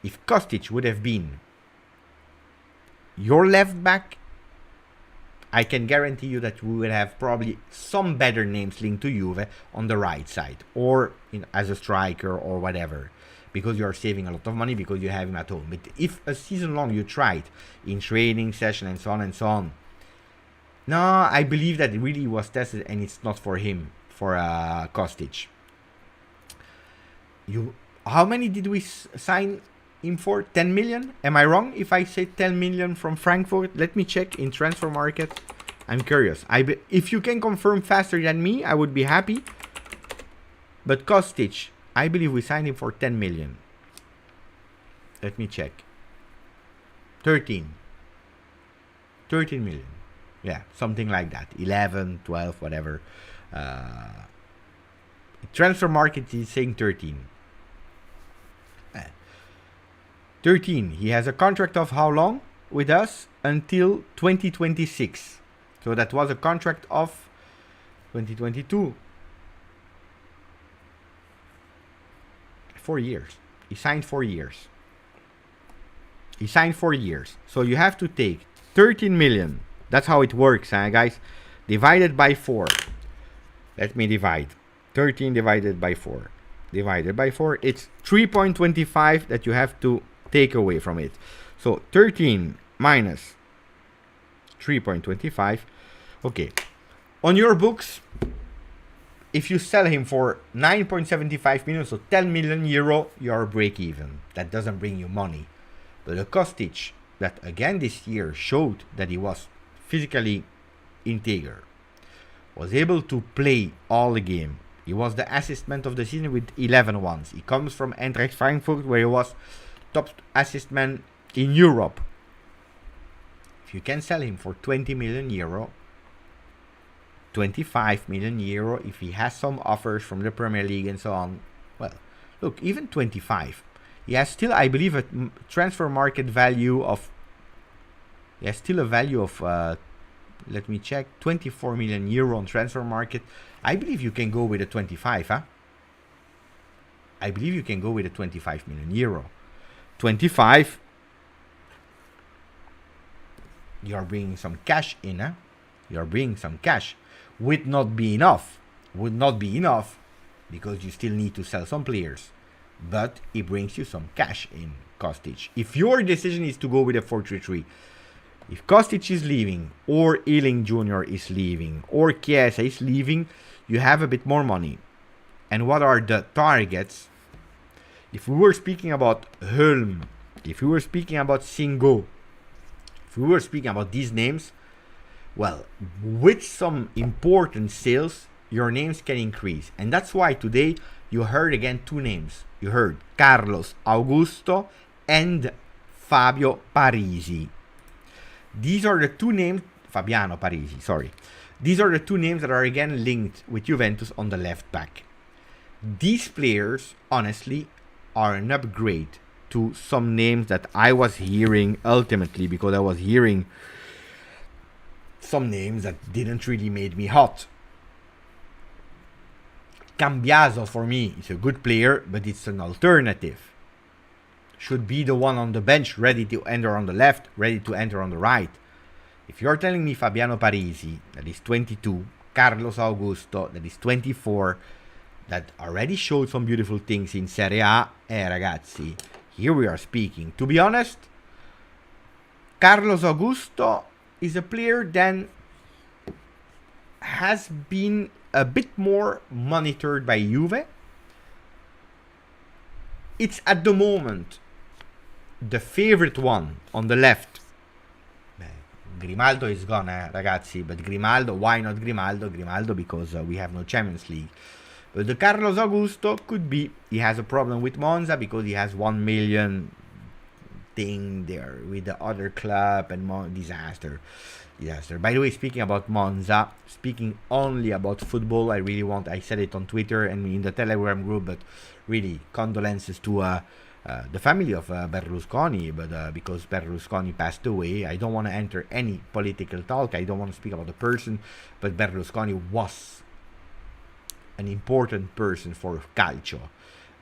if Kostic would have been your left back, I can guarantee you that we will have probably some better names linked to Juve on the right side, or as a striker or whatever, because you are saving a lot of money because you have him at home. But if a season long you tried in training session and so on, no, I believe that it really was tested and it's not for him, for Kostic. How many did we sign him for? 10 million? Am I wrong if I say 10 million from Frankfurt? Let me check in transfer market. I'm curious. If you can confirm faster than me, I would be happy. But Kostic, I believe we signed him for 10 million. Let me check. 13. 13 million. Yeah, something like that. 11, 12, whatever. Transfer market is saying 13. 13. He has a contract of how long with us? Until 2026. So that was a contract of 2022. 4 years. He signed 4 years. He signed 4 years. So you have to take 13 million. That's how it works, guys. Divided by 4. Let me divide. 13 divided by 4. Divided by 4. It's 3.25 that you have to take away from it. So 13 minus 3.25. Okay. On your books, if you sell him for 9.75 million, so 10 million euro, you're break even. That doesn't bring you money. But the Kostic, that again this year showed that he was physically integer, was able to play all the game. He was the assist man of the season with 11 ones. He comes from Eintracht Frankfurt, where he was top assist man in Europe. If you can sell him for 20 million euro, 25 million euro, if he has some offers from the Premier League and so on, well, look, even 25. He has still, I believe, a transfer market value of, he has still a value of, let me check, 24 million euro on transfer market. I believe you can go with a 25, huh? I believe you can go with a 25 million euro. 25, you're bringing some cash in, huh? You're bringing some cash. Would not be enough. Would not be enough because you still need to sell some players. But it brings you some cash in, Kostic. If your decision is to go with a 4-3-3, if Kostic is leaving, or Iling Jr. is leaving, or Chiesa is leaving, you have a bit more money. And what are the targets? If we were speaking about Hulm, if we were speaking about Singo, if we were speaking about these names, well, with some important sales, your names can increase. And that's why today you heard again 2 names. You heard Carlos Augusto and Fabio Parisi. These are the 2 names, Fabiano Parisi, sorry. These are the 2 names that are again linked with Juventus on the left back. These players, honestly, are an upgrade to some names that I was hearing ultimately, because I was hearing some names that didn't really make me hot. Cambiaso for me is a good player, but it's an alternative. Should be the one on the bench, ready to enter on the left, ready to enter on the right. If you're telling me Fabiano Parisi, that is 22, Carlos Augusto, that is 24, that already showed some beautiful things in Serie A, ragazzi, here we are speaking. To be honest, Carlos Augusto is a player that has been a bit more monitored by Juve. It's at the moment the favorite one on the left. Grimaldo is gone, ragazzi, but Grimaldo, why not Grimaldo? Grimaldo because we have no Champions League. But the Carlos Augusto could be, he has a problem with Monza because he has 1 million thing there with the other club and disaster. By the way, speaking about Monza, speaking only about football, I said it on Twitter and in the Telegram group, but really condolences to the family of Berlusconi, but because Berlusconi passed away, I don't want to enter any political talk, I don't want to speak about the person, but Berlusconi was an important person for Calcio.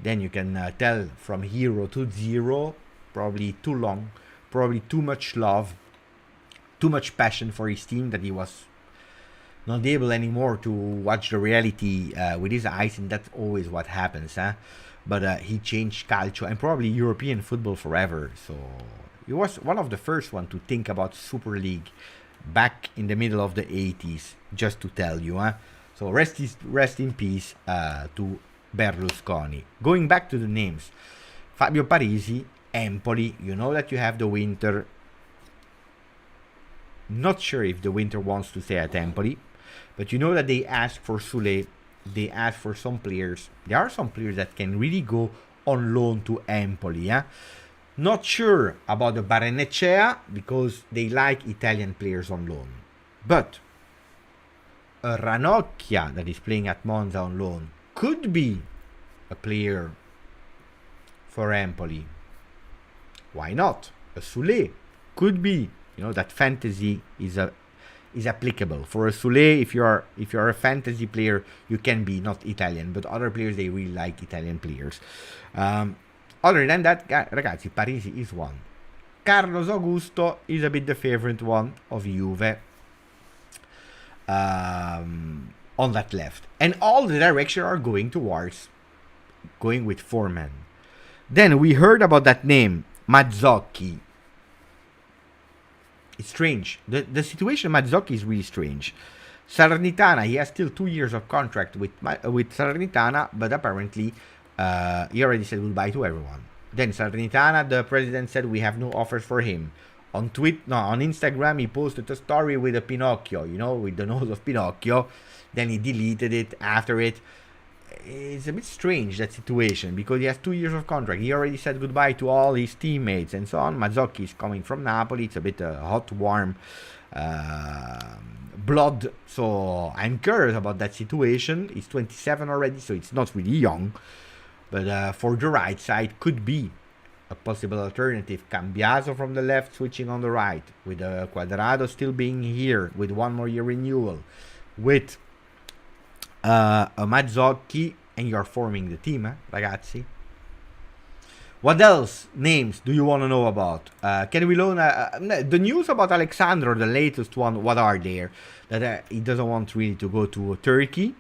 Then you can tell from hero to zero, probably too long, probably too much love, too much passion for his team, that he was not able anymore to watch the reality with his eyes, and that's always what happens, huh? But he changed Calcio and probably European football forever. So he was one of the first one to think about Super League back in the middle of the 80s, just to tell you, huh? So rest in peace to Berlusconi. Going back to the names, Fabio Parisi, Empoli, you know that you have the Winter. Not sure if the Winter wants to stay at Empoli, but you know that they asked for Sule. They asked for some players. There are some players that can really go on loan to Empoli. Yeah? Not sure about the Barrenetxea because they like Italian players on loan. But a Ranocchia that is playing at Monza on loan could be a player for Empoli. Why not? A Soulé could be. You know, that fantasy is applicable for a Soulé. If you're a fantasy player, you can be not Italian, but other players, they really like Italian players. Other than that, ragazzi, Parisi is one. Carlos Augusto is a bit the favorite one of Juve on that left, and all the direction are going with 4 men. Then we heard about that name, Mazzocchi. It's strange. The situation of Mazzocchi is really strange. Salernitana, he has still 2 years of contract with Salernitana, but apparently he already said goodbye to everyone. Then Salernitana, the president said we have no offers for him. On Instagram, he posted a story with a Pinocchio, with the nose of Pinocchio. Then he deleted it after it. It's a bit strange, that situation, because he has 2 years of contract. He already said goodbye to all his teammates and so on. Mazzocchi is coming from Napoli. It's a bit hot, warm blood. So I'm curious about that situation. He's 27 already, so it's not really young. But for the right side, could be a possible alternative. Cambiaso from the left, switching on the right, with Quadrado still being here with 1 more year renewal, with a Mazzocchi, and you're forming the team, ragazzi. What else names do you want to know about? Can we learn the news about Alexandro, the latest one? What are there? That he doesn't want really to go to Turkey.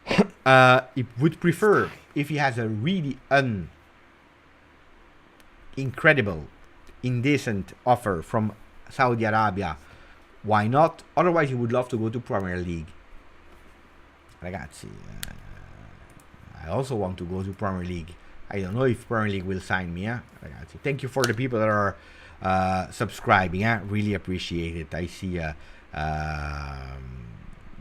He would prefer if he has a really incredible, indecent offer from Saudi Arabia. Why not? Otherwise, he would love to go to Premier League. Ragazzi, I also want to go to Premier League. I don't know if Premier League will sign me. Ragazzi, thank you for the people that are subscribing. Really appreciate it. I see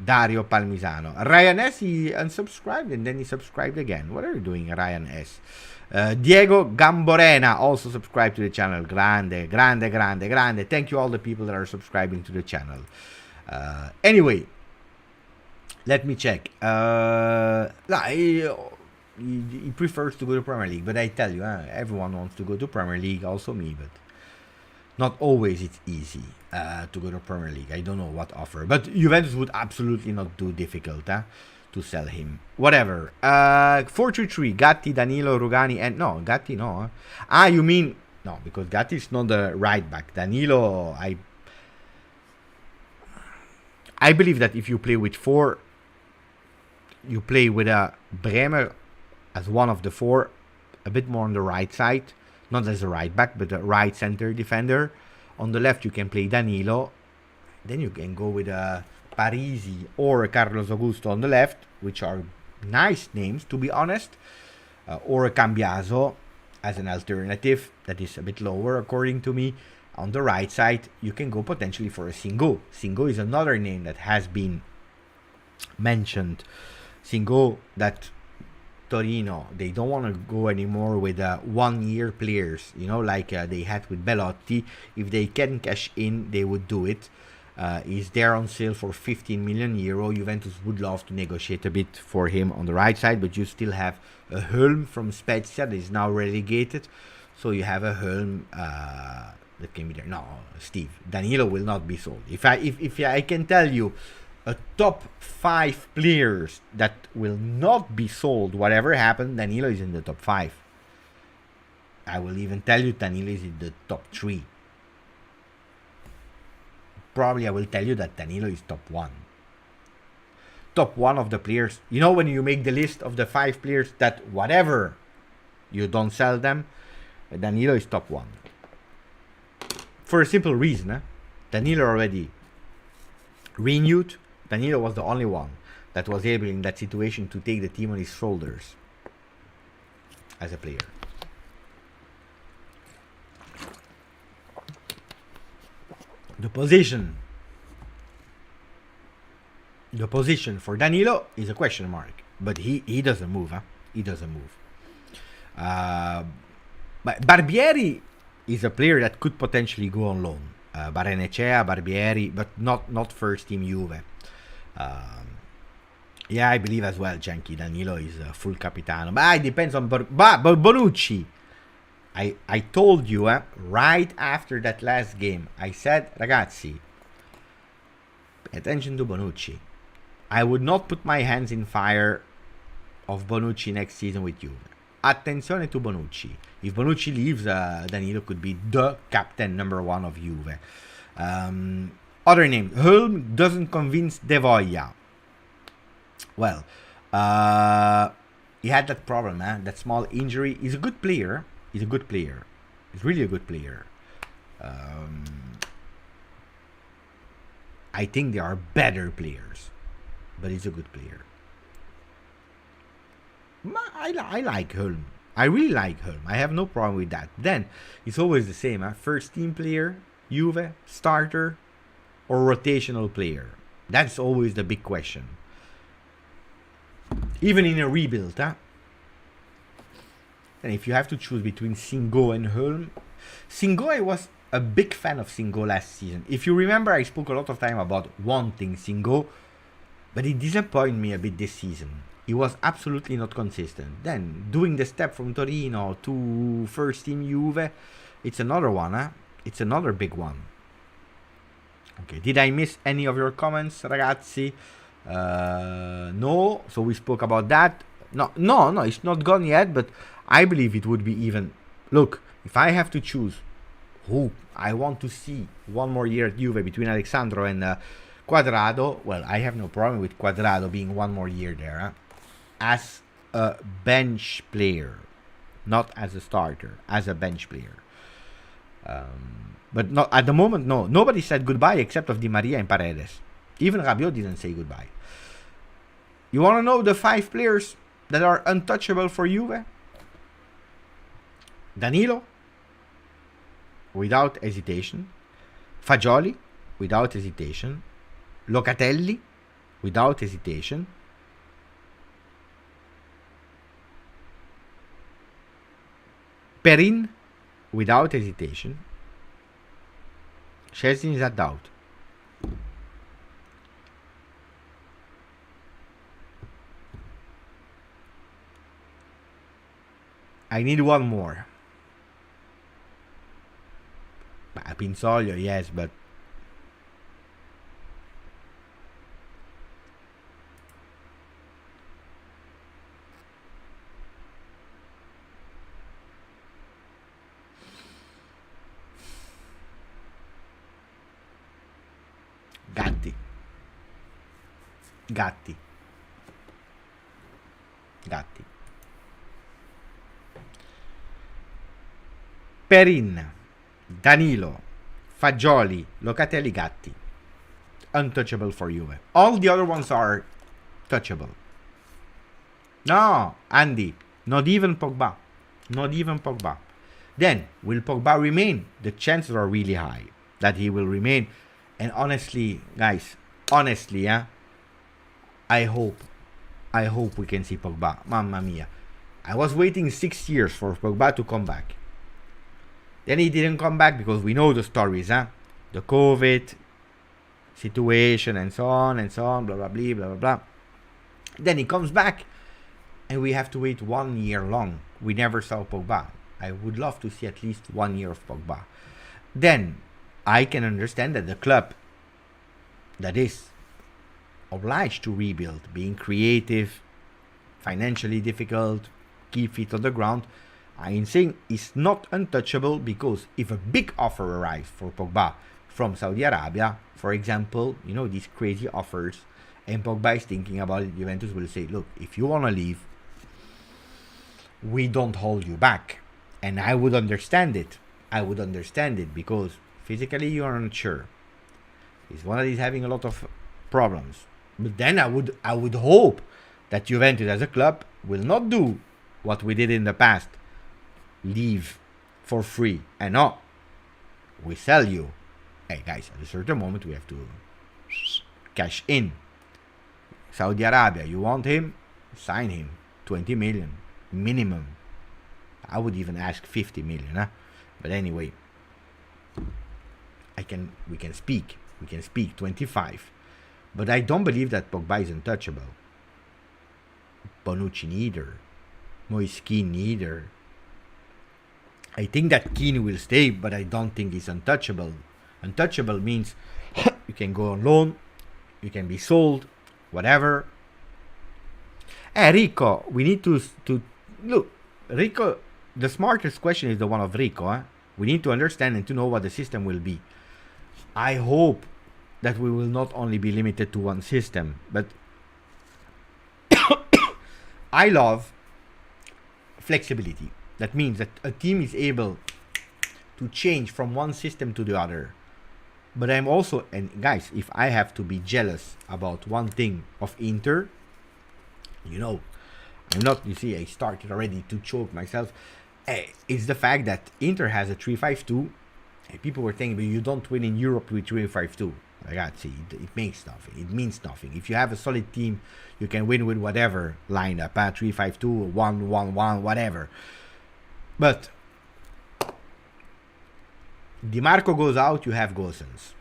Dario Palmisano. Ryan S, he unsubscribed and then he subscribed again. What are you doing, Ryan S? Diego Gamborena also subscribed to the channel. Grande. Thank you all the people that are subscribing to the channel. Anyway, let me check. He prefers to go to Premier League, but I tell you, everyone wants to go to Premier League, also me, but not always it's easy to go to Premier League. I don't know what offer, but Juventus would absolutely not do difficult to sell him. Whatever. 4-3-3, Gatti, Danilo, Rugani, and no, Gatti no. You mean, no, because Gatti is not the right back. Danilo, I believe that if you play with 4, you play with a Bremer as one of the 4, a bit more on the right side, not as a right back, but a right center defender. On the left, you can play Danilo. Then you can go with a Parisi or a Carlos Augusto on the left, which are nice names, to be honest. Or a Cambiaso as an alternative that is a bit lower, according to me. On the right side, you can go potentially for a Singo. Singo is another name that has been mentioned. Singo, that Torino, they don't want to go anymore with 1-year players, like they had with Belotti. If they can cash in, they would do it. He's there on sale for 15 million euro. Juventus would love to negotiate a bit for him on the right side, but you still have a Hulm from Spezia that is now relegated. So you have a Hulm that can be there. No, Steve, Danilo will not be sold. If I can tell you a top 5 players that will not be sold, whatever happened, Danilo is in the top 5. I will even tell you Danilo is in the top 3. Probably I will tell you that Danilo is top 1. Top 1 of the players. When you make the list of the 5 players that whatever you don't sell them, Danilo is top 1. For a simple reason. Danilo already renewed. Danilo was the only one that was able in that situation to take the team on his shoulders as a player. The position for Danilo is a question mark, but he doesn't move. He doesn't move. But Barbieri is a player that could potentially go on loan. Barrenechea, Barbieri, but not first team Juve. Yeah, I believe as well Genki Danilo is a full capitano. But it depends on Bonucci. I told you, right after that last game, I said, ragazzi, pay attention to Bonucci. I would not put my hands in fire of Bonucci next season with Juve. Attenzione to Bonucci. If Bonucci leaves, Danilo could be the captain number 1 of Juve. Other name, Hulm doesn't convince De Voglia. Well, he had that problem, that small injury. He's a good player. He's really a good player. I think there are better players, but he's a good player. I like Hulm. I really like Hulm. I have no problem with that. Then, it's always the same. First team player, Juve, starter, or rotational player. That's always the big question. Even in a rebuild, And if you have to choose between Singo and Hulm, Singo, I was a big fan of Singo last season. If you remember, I spoke a lot of time about wanting Singo, but he disappointed me a bit this season. He was absolutely not consistent. Then, doing the step from Torino to first team Juve, it's another one, It's another big one. Okay, did I miss any of your comments, ragazzi? No, so we spoke about that. No, it's not gone yet, but I believe it would be even. Look, if I have to choose who I want to see one more year at Juve between Alexandro and Quadrado, well, I have no problem with Quadrado being one more year there, as a bench player, not as a starter, as a bench player. But not at the moment. No, nobody said goodbye except of Di Maria and Paredes. Even Rabiot didn't say goodbye. You want to know the 5 players that are untouchable for Juve? Danilo, without hesitation. Fagioli, without hesitation. Locatelli, without hesitation. Perin, without hesitation. Szczesny is a doubt. I need one more. Pinsoglio, yes, but Gatti. Perin, Danilo, Fagioli, Locatelli, Gatti. Untouchable for Juve. All the other ones are touchable. No, Andy, not even Pogba. Then, will Pogba remain? The chances are really high that he will remain. And honestly, guys, I hope we can see Pogba. Mamma mia. I was waiting 6 years for Pogba to come back. Then he didn't come back because we know the stories, The COVID situation and so on, blah, blah, blah. Then he comes back and we have to wait 1 year long. We never saw Pogba. I would love to see at least 1 year of Pogba. Then I can understand that the club that is obliged to rebuild, being creative, financially difficult, keep feet on the ground, I am saying it's not untouchable, because if a big offer arrives for Pogba from Saudi Arabia, for example, these crazy offers, and Pogba is thinking about it, Juventus will say, look, if you want to leave, we don't hold you back. And I would understand it. Because physically you are not sure. He's one that is having a lot of problems. But then I would hope that Juventus as a club will not do what we did in the past. Leave for free. And no, we sell you. Hey guys, at a certain moment we have to cash in. Saudi Arabia, you want him? Sign him. 20 million minimum. I would even ask 50 million. Huh? But anyway, we can speak 25. But I don't believe that Pogba is untouchable. Bonucci neither. Moise Kean neither. I think that Keane will stay, but I don't think he's untouchable. Untouchable means you can go on loan, you can be sold, whatever. Rico, we need to look. Rico, the smartest question is the one of Rico. Huh? We need to understand and to know what the system will be. I hope that we will not only be limited to one system, but I love flexibility. That means that a team is able to change from one system to the other. But I'm also, and guys, if I have to be jealous about one thing of Inter, you know, I'm not, you see, I started already to choke myself. It's the fact that Inter has a 3-5-2. People were saying, but you don't win in Europe with 3-5-2. Ragazzi, it makes nothing. It means nothing. If you have a solid team, you can win with whatever lineup, 3-5-2, 1-1-1, whatever. But Di Marco goes out, you have Gosens.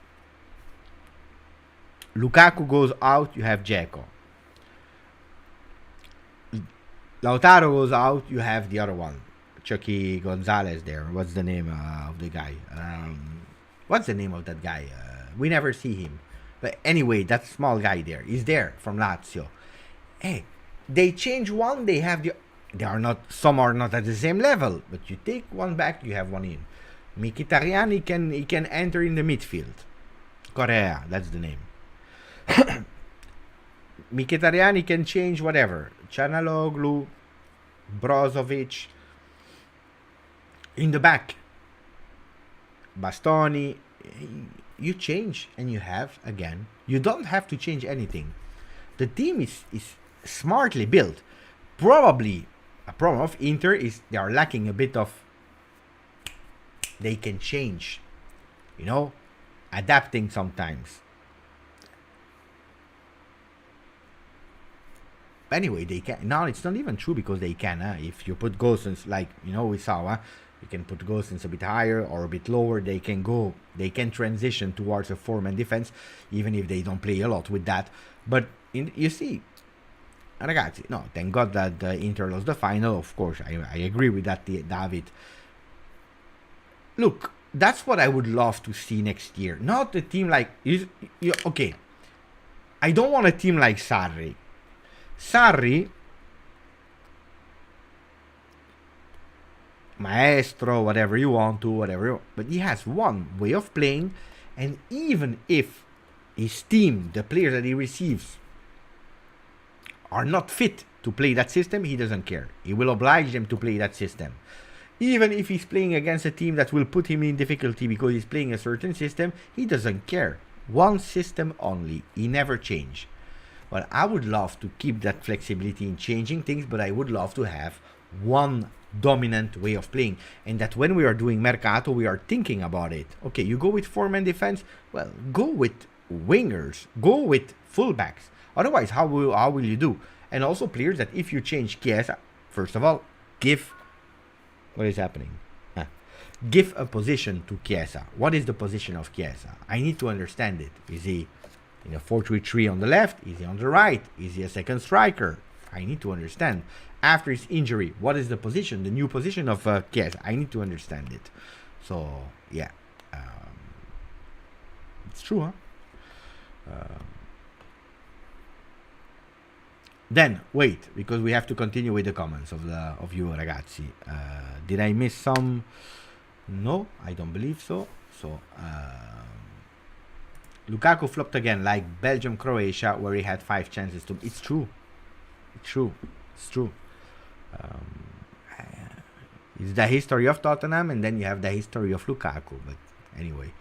Lukaku goes out, you have Dzeko. Lautaro goes out, you have the other one, Chucky Gonzalez there. What's the name of the guy? What's the name of that guy? We never see him. But anyway, that small guy there. He's there from Lazio. Hey, they change one, they have the... They are not... Some are not at the same level. But you take one back, you have one in. Mkhitaryan, he can enter in the midfield. Correa, that's the name. Mkhitaryan, he can change whatever. Chanaloglu, Brozovic. In the back, Bastoni. You change and you have again. You don't have to change anything. The team is smartly built. Probably a problem of Inter is they are lacking a bit of... They can change, you know, adapting sometimes. Anyway, they can. Now it's not even true because they can. If you put Gosens, like, you know, we saw, you can put Gosens a bit higher or a bit lower. They can transition towards a 4-man defense, even if they don't play a lot with that. But you see, ragazzi, no, thank God that Inter lost the final. Of course, I agree with that, David. Look, that's what I would love to see next year. Not a team like... okay, I don't want a team like Sarri. Sarri, maestro, whatever you want to, but he has one way of playing, and even if his team, the players that he receives, are not fit to play that system, he doesn't care. He will oblige them to play that system. Even if he's playing against a team that will put him in difficulty because he's playing a certain system, he doesn't care. One system only. He never change. Well, I would love to keep that flexibility in changing things, but I would love to have one dominant way of playing. And that when we are doing Mercato, we are thinking about it. Okay, you go with 4-man defense? Well, go with wingers. Go with fullbacks. Otherwise, how will you do? And also players that if you change Chiesa, first of all, give... What is happening? Give a position to Chiesa. What is the position of Chiesa? I need to understand it. Is he in a 4-3-3 on the left? Is he on the right? Is he a second striker? I need to understand. After his injury, what is the position, the new position of Chiesa? I need to understand it. So, yeah. It's true, huh? Then, wait, because we have to continue with the comments of you ragazzi. Did I miss some? No, I don't believe so. So, Lukaku flopped again, like Belgium, Croatia, where he had 5 chances to... It's true. It's true. It's true. It's the history of Tottenham, and then you have the history of Lukaku. But anyway,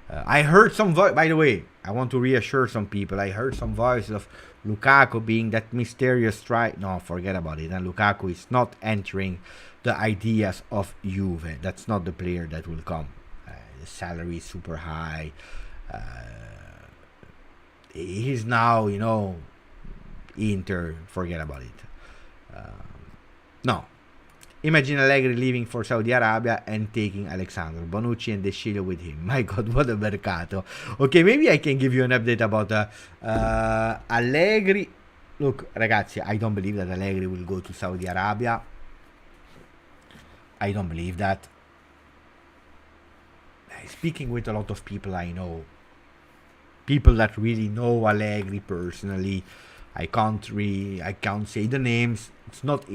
I heard some voice. By the way, I want to reassure some people. I heard some voices of Lukaku being that mysterious strike. No, forget about it. And Lukaku is not entering the ideas of Juve. That's not the player that will come. The salary is super high. He's now, you know, Inter. Forget about it. No. Imagine Allegri leaving for Saudi Arabia and taking Alexandro Bonucci and De Sciglio with him. My God, what a mercato. Okay, maybe I can give you an update about Allegri. Look, ragazzi, I don't believe that Allegri will go to Saudi Arabia. I don't believe that. Speaking with a lot of people I know, people that really know Allegri personally, I can't say the names. It's not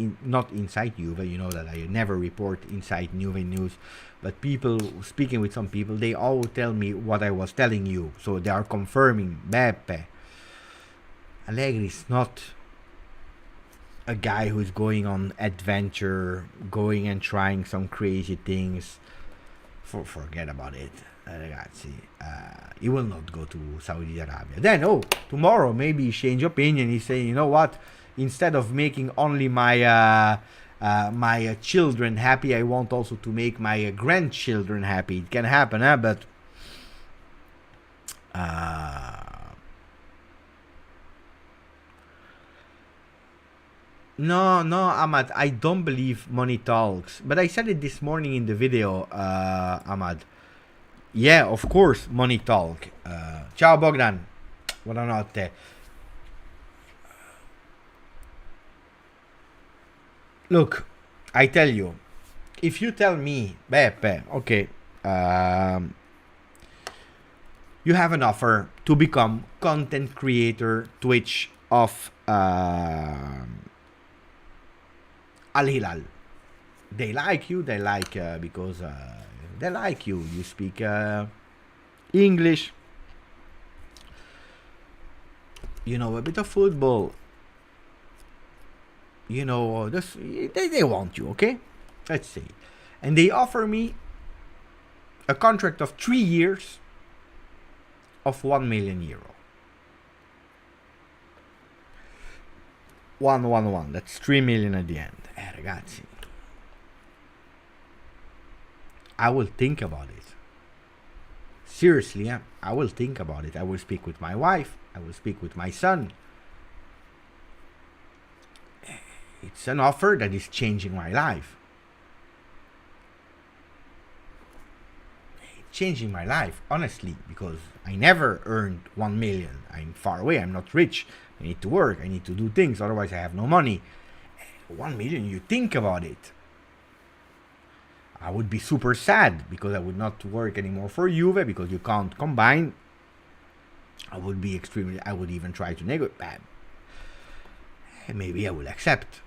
inside Juve. You know that I never report inside Juve news. But people, speaking with some people, they all tell me what I was telling you. So they are confirming, Beppe, Allegri is not a guy who's going on adventure, going and trying some crazy things. Forget about it, ragazzi. He will not go to Saudi Arabia. Then, tomorrow maybe he change opinion. He say, you know what? Instead of making only my my children happy, I want also to make my grandchildren happy. It can happen, but no, Ahmad, I don't believe money talks. But I said it this morning in the video, Ahmad. Yeah, of course, money talk. Ciao Bogdan, buonanotte. Look, I tell you, if you tell me, Beppe, okay, you have an offer to become content creator Twitch of Al-Hilal. They like you, because they like you. You speak English. You know a bit of football. You know, they want you, okay? Let's say. And they offer me a contract of 3 years of 1 million euro. 1. That's 3 million at the end. Ragazzi, I will think about it. Seriously, I will think about it. I will speak with my wife. I will speak with my son. It's an offer that is changing my life. It's changing my life, honestly, because I never earned 1 million. I'm far away. I'm not rich. I need to work. I need to do things. Otherwise, I have no money. 1 million, you think about it. I would be super sad because I would not work anymore for Juve because you can't combine. I would even try to negotiate. Maybe I will accept.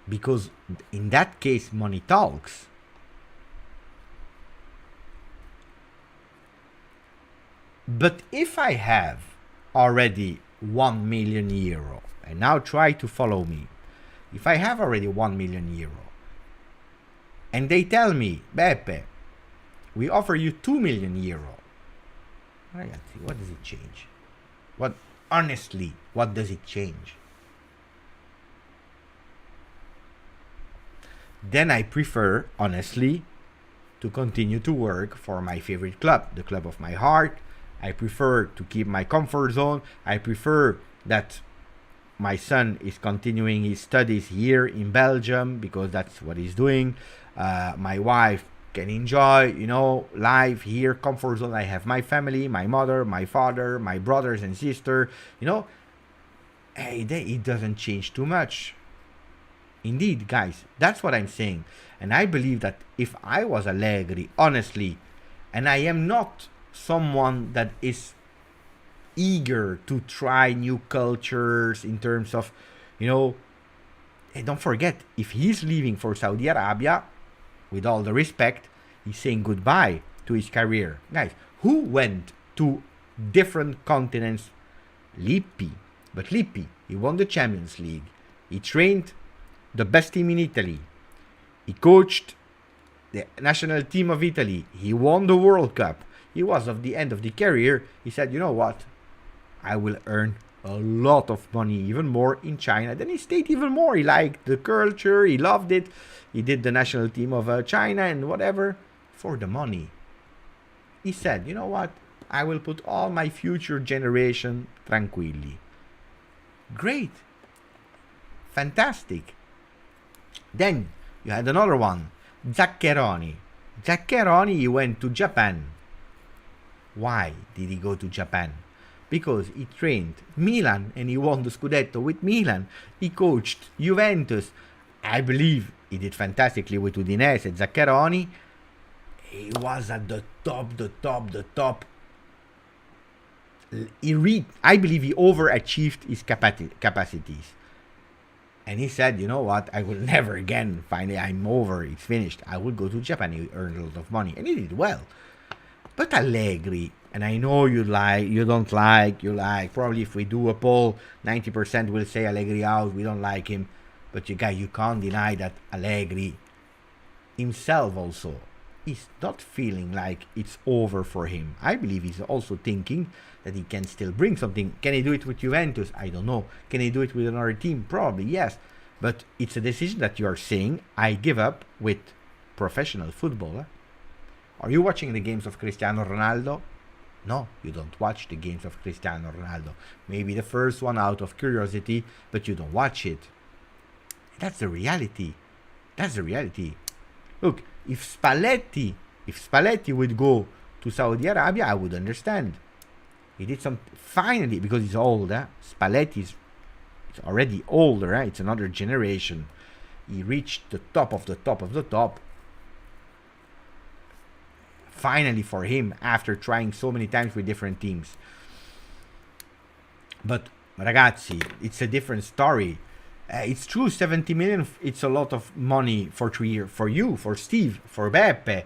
Because in that case, money talks. But if I have already 1 million euro, and now try to follow me. If I have already 1 million euro, and they tell me, Beppe, we offer you 2 million euro, what does it change? Honestly, what does it change? Then I prefer, honestly, to continue to work for my favorite club, the club of my heart. I prefer to keep my comfort zone. I prefer that my son is continuing his studies here in Belgium because that's what he's doing. My wife can enjoy, life here, comfort zone. I have my family, my mother, my father, my brothers and sister. It doesn't change too much. Indeed, guys, that's what I'm saying. And I believe that if I was Allegri, honestly, and I am not someone that is eager to try new cultures in terms of, and don't forget, if he's leaving for Saudi Arabia, with all the respect, he's saying goodbye to his career. Guys, who went to different continents? Lippi. But Lippi, he won the Champions League. He trained the best team in Italy. He coached the national team of Italy. He won the World Cup. He was at the end of the career. He said, you know what? I will earn a lot of money, even more in China. Then he stayed even more. He liked the culture. He loved it. He did the national team of China and whatever for the money. He said, you know what? I will put all my future generation tranquilli. Great. Fantastic. Then you had another one, Zaccheroni. Zaccheroni, he went to Japan. Why did he go to Japan? Because he trained Milan and he won the Scudetto with Milan. He coached Juventus. I believe he did fantastically with Udinese. Zaccheroni, he was at the top. I believe he overachieved his capacities. And he said, you know what, I will never again, finally I'm over, it's finished. I will go to Japan. He earned a lot of money and he did well. But Allegri, and I know you don't like, probably if we do a poll, 90% will say Allegri out, we don't like him. But you can't deny that Allegri himself also is not feeling like it's over for him. I believe he's also thinking that he can still bring something. Can he do it with Juventus? I don't know. Can he do it with another team? Probably, yes. But it's a decision that you are saying, I give up with professional football. Are you watching the games of Cristiano Ronaldo? No, you don't watch the games of Cristiano Ronaldo. Maybe the first one out of curiosity, but you don't watch it. That's the reality. Look, if Spalletti would go to Saudi Arabia, I would understand. He did some finally, because he's old. Spalletti is already older. It's another generation. He reached the top of the top. Finally for him, after trying so many times with different teams. But ragazzi, it's a different story. It's true, 70 million, it's a lot of money for 3 years. For you, for Steve, for Beppe.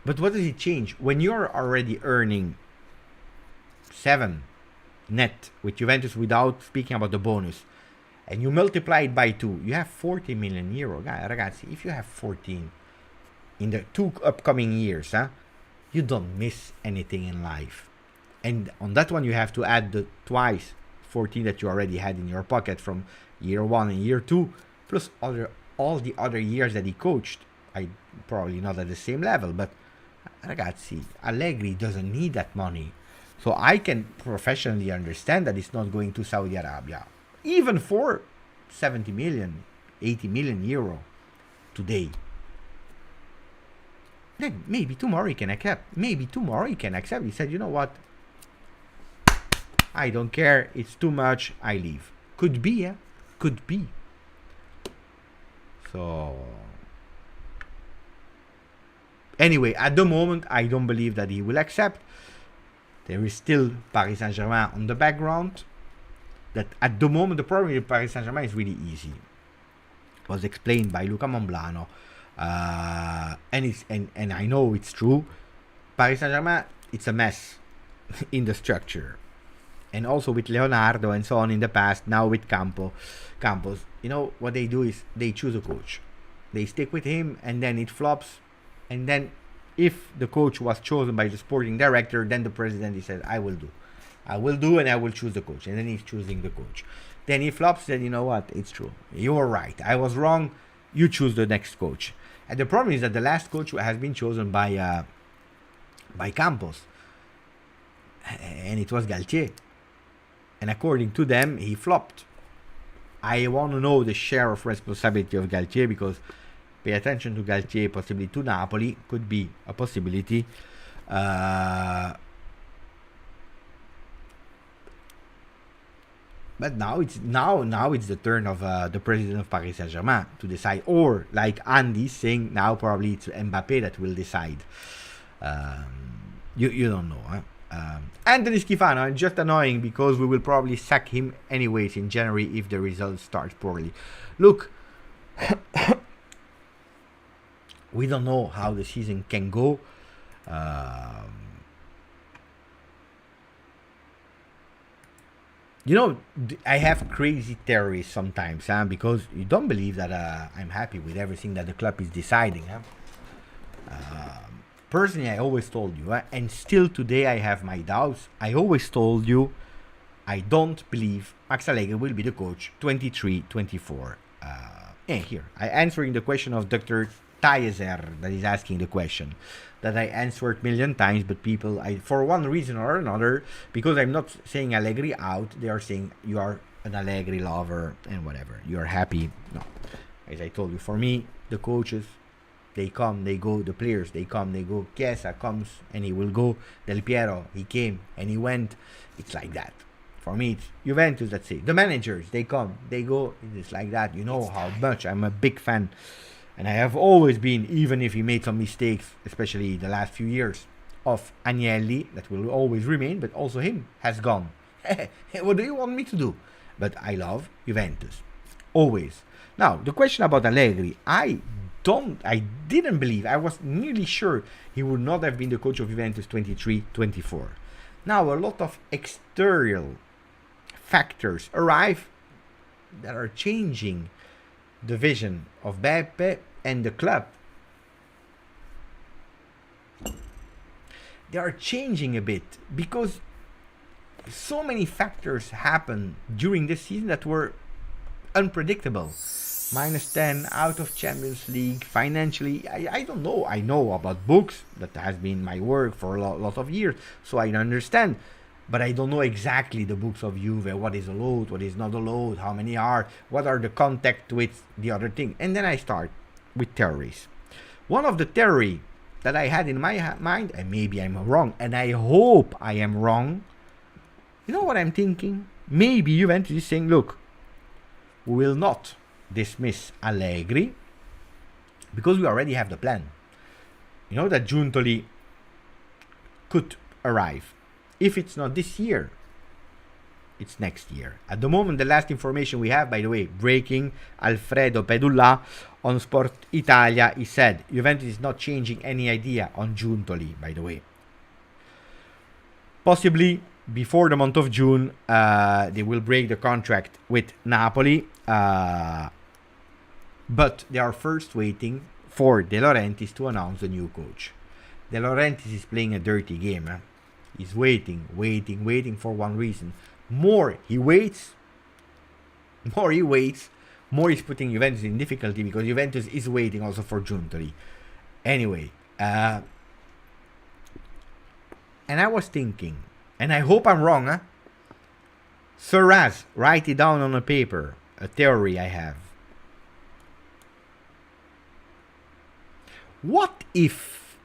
But what does it change? When you're already earning 7 net with Juventus without speaking about the bonus, and you multiply it by 2, you have 40 million euro. Ragazzi, if you have 14 in the 2 upcoming years, you don't miss anything in life. And on that one, you have to add the twice 14 that you already had in your pocket from year 1 and year 2, plus all the other years that he coached. I probably not at the same level, but ragazzi, Allegri doesn't need that money. So I can professionally understand that he's not going to Saudi Arabia, even for 70 million, 80 million euro today. Then maybe tomorrow he can accept. He said, you know what? I don't care. It's too much. I leave. Could be, Could be. So, anyway, at the moment, I don't believe that he will accept. There is still Paris Saint-Germain on the background. That at the moment, the problem with Paris Saint-Germain is really easy. It was explained by Luca Momblano. And I know it's true. Paris Saint-Germain, it's a mess in the structure. And also with Leonardo and so on in the past, now with Campos. You know, what they do is they choose a coach. They stick with him and then it flops. And then if the coach was chosen by the sporting director, then the president, he said, I will do and I will choose the coach. And then he's choosing the coach. Then he flops, then you know what? It's true. You were right. I was wrong. You choose the next coach. And the problem is that the last coach has been chosen by Campos. And it was Galtier. And according to them, he flopped. I want to know the share of responsibility of Galtier, because pay attention to Galtier, possibly to Napoli, could be a possibility. But now it's the turn of the president of Paris Saint-Germain to decide, or like Andy saying, now probably it's Mbappé that will decide. You don't know, Anthony Schifano, just annoying because we will probably sack him anyways in January if the results start poorly. Look, we don't know how the season can go. You know, I have crazy theories sometimes, because you don't believe that I'm happy with everything that the club is deciding. Personally, I always told you, and still today I have my doubts. I always told you, I don't believe Max Allegri will be the coach 23-24. Here, I answering the question of Dr. Tayeser that is asking the question that I answered a million times, but people, for one reason or another, because I'm not saying Allegri out, they are saying you are an Allegri lover and whatever. You are happy. No. As I told you, for me, the coaches, they come, they go. The players, they come, they go. Chiesa comes and he will go. Del Piero, he came and he went. It's like that. For me, it's Juventus, that's it. The managers, they come, they go. It's like that. You know how much I'm a big fan. And I have always been, even if he made some mistakes, especially the last few years, of Agnelli, that will always remain, but also him has gone. What do you want me to do? But I love Juventus. Always. Now, the question about Allegri, I didn't believe, I was nearly sure he would not have been the coach of Juventus 23-24. Now, a lot of external factors arrive that are changing the vision of Beppe and the club. They are changing a bit because so many factors happen during this season that were unpredictable. -10 out of Champions League. Financially, I don't know. I know about books. That has been my work for a lot of years. So I understand. But I don't know exactly the books of Juve. What is a load? What is not a load? How many are? What are the contact with the other thing? And then I start with theories. One of the theory that I had in my mind, and maybe I'm wrong, and I hope I am wrong. You know what I'm thinking? Maybe Juventus is saying, look, we will not dismiss Allegri because we already have the plan. You know that Giuntoli could arrive. If it's not this year, it's next year. At the moment, the last information we have, by the way, breaking, Alfredo Pedulla on Sport Italia, he said Juventus is not changing any idea on Giuntoli, by the way. Possibly before the month of June, they will break the contract with Napoli. But they are first waiting for De Laurentiis to announce the new coach. De Laurentiis is playing a dirty game. He's waiting for one reason. More he waits, more he's putting Juventus in difficulty because Juventus is waiting also for Giuntoli. Anyway, and I was thinking, and I hope I'm wrong, Sir Raz, write it down on a paper, a theory I have. What if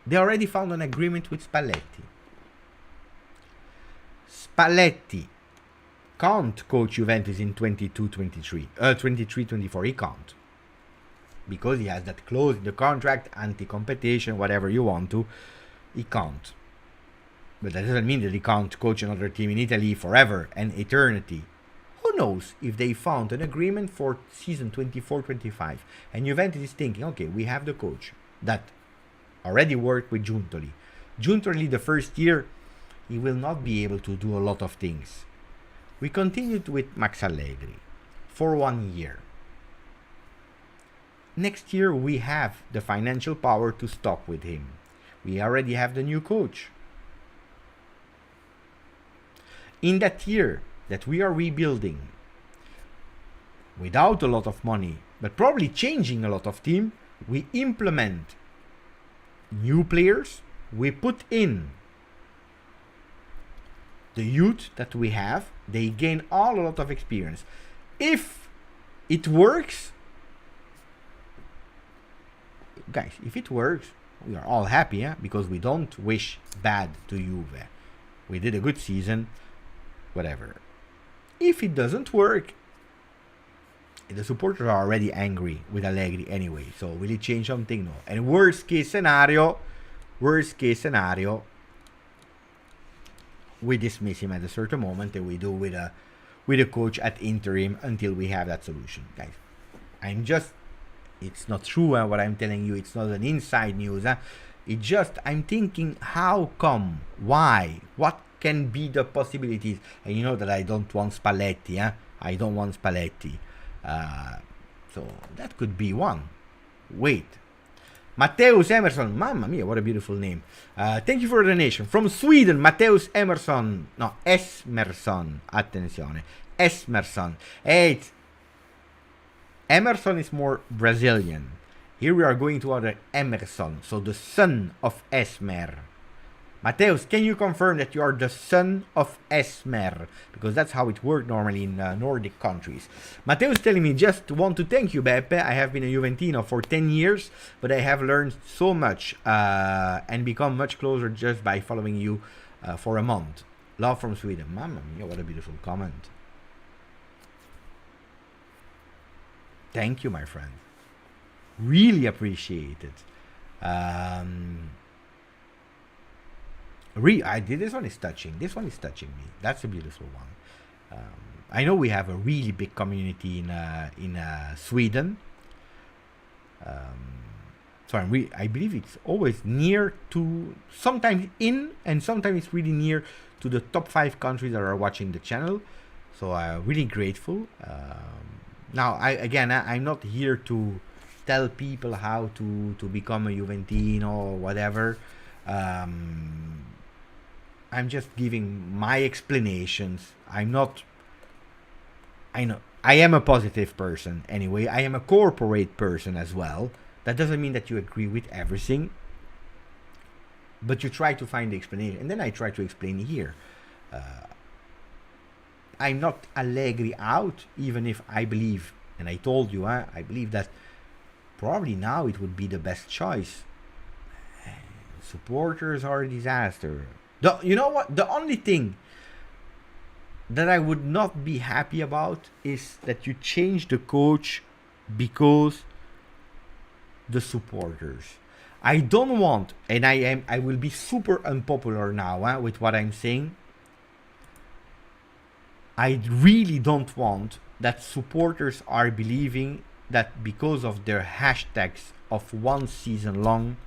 they already found an agreement with Spalletti? Spalletti can't coach Juventus in 23-24. He can't. Because he has that clause in the contract, anti-competition, whatever you want to. He can't. But that doesn't mean that he can't coach another team in Italy forever and eternity. Who knows if they found an agreement for season 24-25 and Juventus is thinking, okay, we have the coach that already worked with Giuntoli. Giuntoli, the first year, he will not be able to do a lot of things. We continued with Max Allegri for 1 year. Next year, we have the financial power to stop with him. We already have the new coach. In that year that we are rebuilding, without a lot of money, but probably changing a lot of team, we implement new players, we put in the youth that we have, they gain a lot of experience. If it works, guys, if it works, we are all happy, because we don't wish bad to Juve. We did a good season, whatever. If it doesn't work, the supporters are already angry with Allegri anyway, so will it change something? No. And worst case scenario, we dismiss him at a certain moment, and we do with a coach at interim until we have that solution. Guys, it's not true what I'm telling you, it's not an inside news. It's just, I'm thinking, how come, why, what can be the possibilities? And you know that I don't want Spalletti, I don't want Spalletti. So that could be one. Wait. Matteus Emerson, mamma mia, what a beautiful name. Thank you for the donation. From Sweden, Matteus Emerson. No, Esmerson. Attenzione. Esmerson. Emerson is more Brazilian. Here we are going to other Emerson. So the son of Esmer. Mateus, can you confirm that you are the son of Esmer? Because that's how it worked normally in Nordic countries. Mateus telling me, just want to thank you, Beppe. I have been a Juventino for 10 years, but I have learned so much and become much closer just by following you for a month. Love from Sweden. Mamma mia, what a beautiful comment. Thank you, my friend. Really appreciate it. This one is touching. This one is touching me. That's a beautiful one. I know we have a really big community in Sweden. So I believe it's always near to, sometimes in, and sometimes it's really near to the top 5 countries that are watching the channel. So I'm really grateful. Now, I'm not here to tell people how to become a Juventino or whatever. I'm just giving my explanations. I know I am a positive person anyway. I am a corporate person as well. That doesn't mean that you agree with everything, but you try to find the explanation, and then I try to explain here. I'm not Allegri out, even if I believe, and I told you, I believe that probably now it would be the best choice. Supporters are a disaster. You know what? The only thing that I would not be happy about is that you change the coach because the supporters. I don't want, and I will be super unpopular now with what I'm saying. I really don't want that supporters are believing that because of their hashtags of one season long,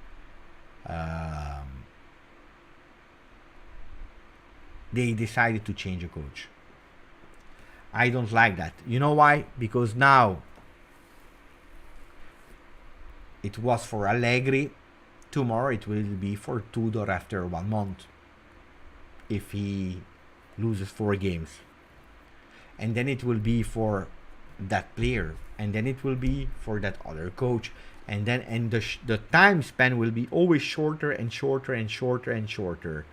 they decided to change a coach. I don't like that. You know why? Because now it was for Allegri. Tomorrow it will be for Tudor after 1 month, if he loses 4 games. And then it will be for that player, and then it will be for that other coach, and then the time span will be always shorter and shorter and shorter and shorter,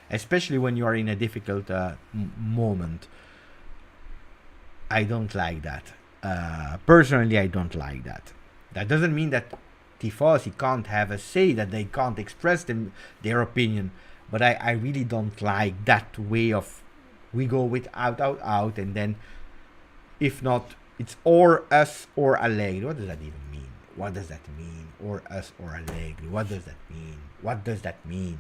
especially when you are in a difficult moment. I don't like that. Personally, I don't like that. That doesn't mean that tifosi can't have a say, that they can't express their opinion, but I really don't like that way of, we go with out, and then if not, it's or us or Allegri. What does that even mean? What does that mean? Or us or Allegri. What does that mean? What does that mean?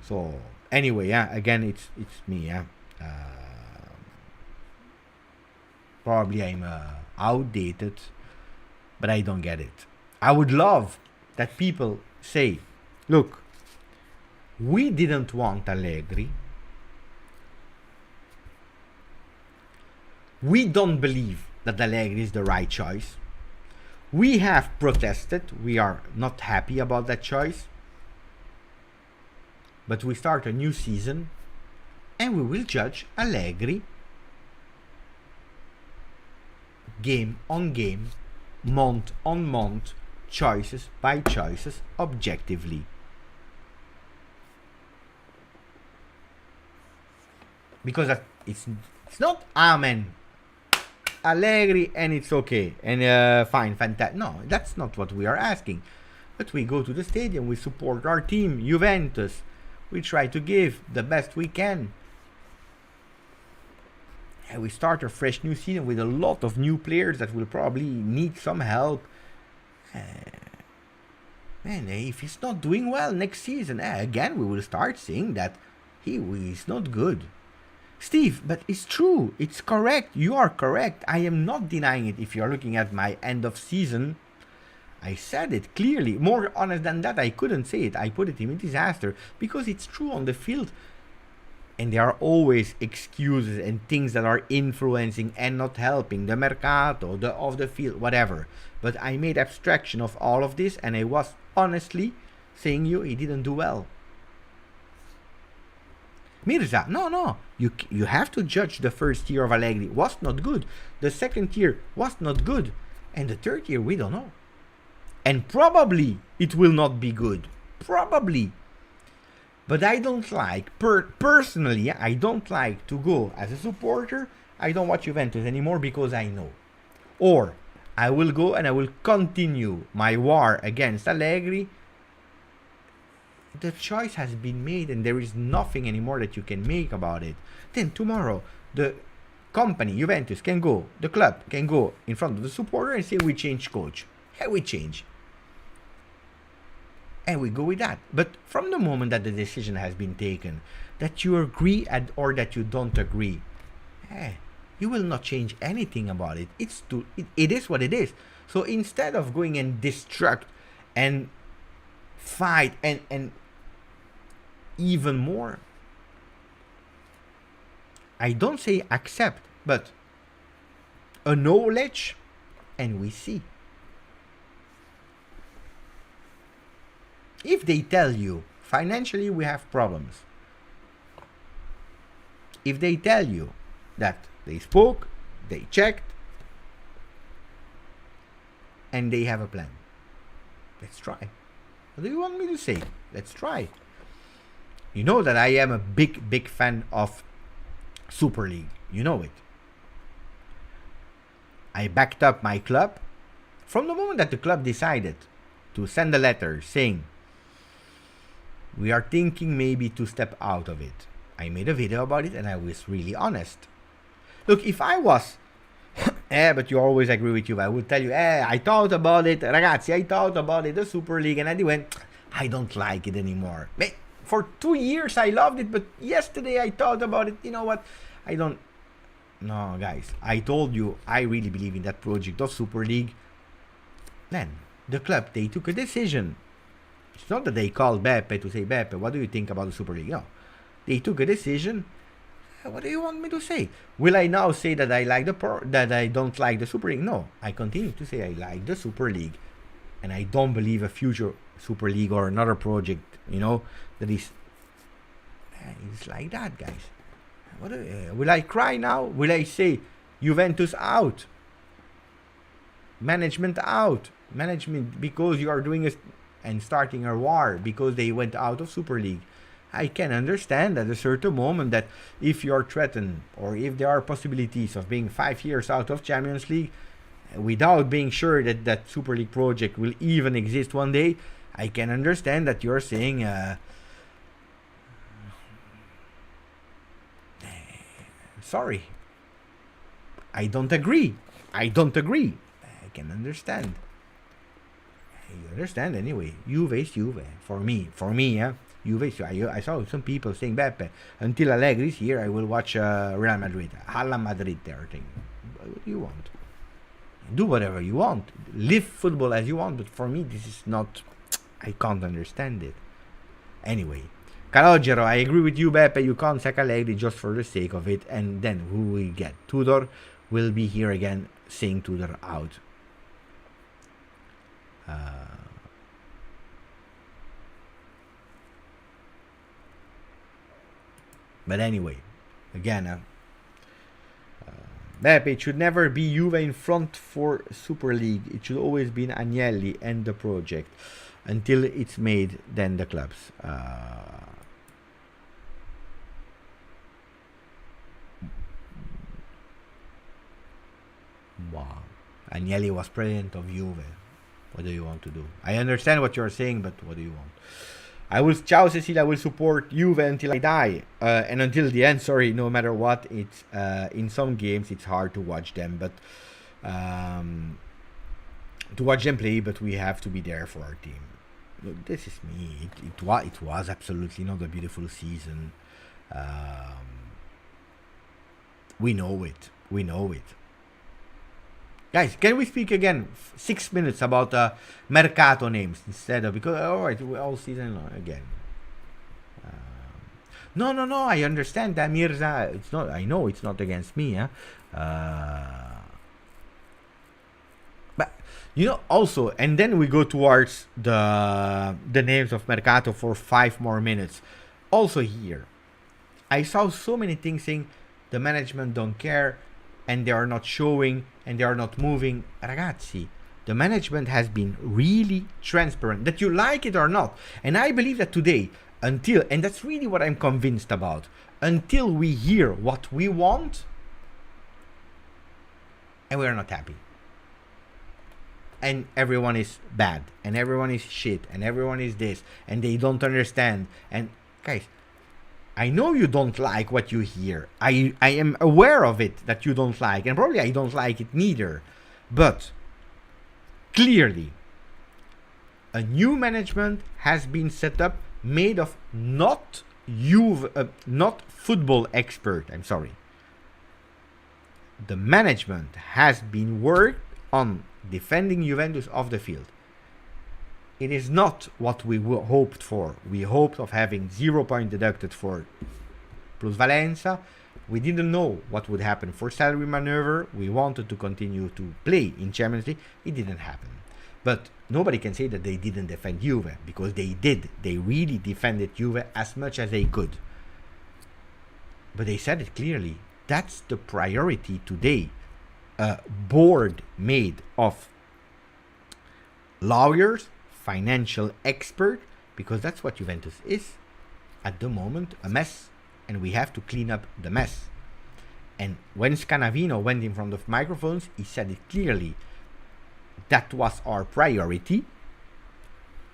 So anyway, again, it's me. Probably I'm outdated, but I don't get it. I would love that people say, look, we didn't want Allegri. We don't believe that Allegri is the right choice. We have protested. We are not happy about that choice. But we start a new season and we will judge Allegri game on game, month on month, choices by choices, objectively. Because it's not amen, Allegri, and it's okay, and fine, fantastic. No, that's not what we are asking. But we go to the stadium, we support our team, Juventus. We try to give the best we can. And we start a fresh new season with a lot of new players that will probably need some help. Man, if he's not doing well next season, again, we will start saying that he is not good. Steve, but it's true. It's correct. You are correct. I am not denying it. If you're looking at my end of season, I said it clearly. More honest than that, I couldn't say it. I put it in a disaster because it's true on the field. And there are always excuses and things that are influencing and not helping. The Mercato, the off the field, whatever. But I made abstraction of all of this, and I was honestly saying he didn't do well. Mirza, no. You have to judge the first year of Allegri. Was not good. The second year was not good. And the third year, we don't know. And probably it will not be good. Probably. But I don't like, personally, I don't like to go as a supporter. I don't watch Juventus anymore because I know. Or I will go and I will continue my war against Allegri. The choice has been made and there is nothing anymore that you can make about it. Then tomorrow, the company, Juventus, can go, the club can go in front of the supporter and say we change coach. Yeah, we change. And we go with that. But from the moment that the decision has been taken, that you agree or that you don't agree, you will not change anything about it. It is what it is. So instead of going and destruct and fight and even more, I don't say accept, but acknowledge and we see. If they tell you financially we have problems, if they tell you that they spoke, they checked, and they have a plan, let's try. What do you want me to say? Let's try. You know that I am a big fan of Super League. You know it. I backed up my club from the moment that the club decided to send a letter saying we are thinking maybe to step out of it. I made a video about it and I was really honest. Look, if I was, but you always agree with you, I would tell you, I thought about it, ragazzi, I thought about it, the Super League, and I went, I don't like it anymore. For 2 years I loved it, but yesterday I thought about it, you know what, I don't, no guys, I told you, I really believe in that project of Super League. Then, the club, they took a decision. It's not that they called Beppe to say, Beppe, what do you think about the Super League? No. They took a decision. What do you want me to say? Will I now say that I like that I don't like the Super League? No. I continue to say I like the Super League. And I don't believe a future Super League or another project, that is... It's like that, guys. Will I cry now? Will I say, Juventus out? Management out? Management, because you are doing and starting a war because they went out of Super League. I can understand at a certain moment that if you are threatened or if there are possibilities of being 5 years out of Champions League without being sure that that Super League project will even exist one day, I can understand that you're saying sorry, I don't agree. I can understand. You understand anyway. Juve is Juve. For me, Juve is Juve. I saw some people saying, Beppe, until Allegri is here, I will watch Real Madrid. Hala Madrid, everything. What do you want? Do whatever you want. Live football as you want. But for me, this is not... I can't understand it. Anyway. Calogero, I agree with you, Beppe. You can't sack Allegri just for the sake of it. And then who will get? Tudor will be here again saying Tudor out. But anyway, again, Beppe, it should never be Juve in front for Super League. It should always be Agnelli and the project. Until it's made, then the clubs. Wow. Agnelli was president of Juve. What do you want to do? I understand what you're saying, but what do you want? Ciao Cecilia, I will support Juve until I die. And until the end, sorry, no matter what, it's in some games it's hard to watch them, but to watch them play, but we have to be there for our team. Look, this is me. It was absolutely not a beautiful season. We know it. Guys, can we speak again 6 minutes about Mercato names instead of, because all season long again. No, I understand that, Mirza. It's not. I know it's not against me, but also, and then we go towards the names of Mercato for 5 more minutes. Also here, I saw so many things saying the management don't care and they are not showing and they are not moving. Ragazzi, the management has been really transparent, that you like it or not. And I believe that today, until, and that's really what I'm convinced about, until we hear what we want, and we're not happy. And everyone is bad, and everyone is shit, and everyone is this, and they don't understand. And guys, I know you don't like what you hear. I am aware of it, that you don't like, and probably I don't like it neither. But clearly, a new management has been set up, made of not football expert. I'm sorry. The management has been worked on defending Juventus off the field. It is not what we hoped for. We hoped of having 0 point deducted for plusvalenza. We didn't know what would happen for salary maneuver. We wanted to continue to play in Champions League. It didn't happen. But nobody can say that they didn't defend Juve, because they did. They really defended Juve as much as they could. But they said it clearly. That's the priority today. A board made of lawyers, financial expert, because that's what Juventus is at the moment, a mess, and we have to clean up the mess. And when Scanavino went in front of microphones, he said it clearly. That was our priority,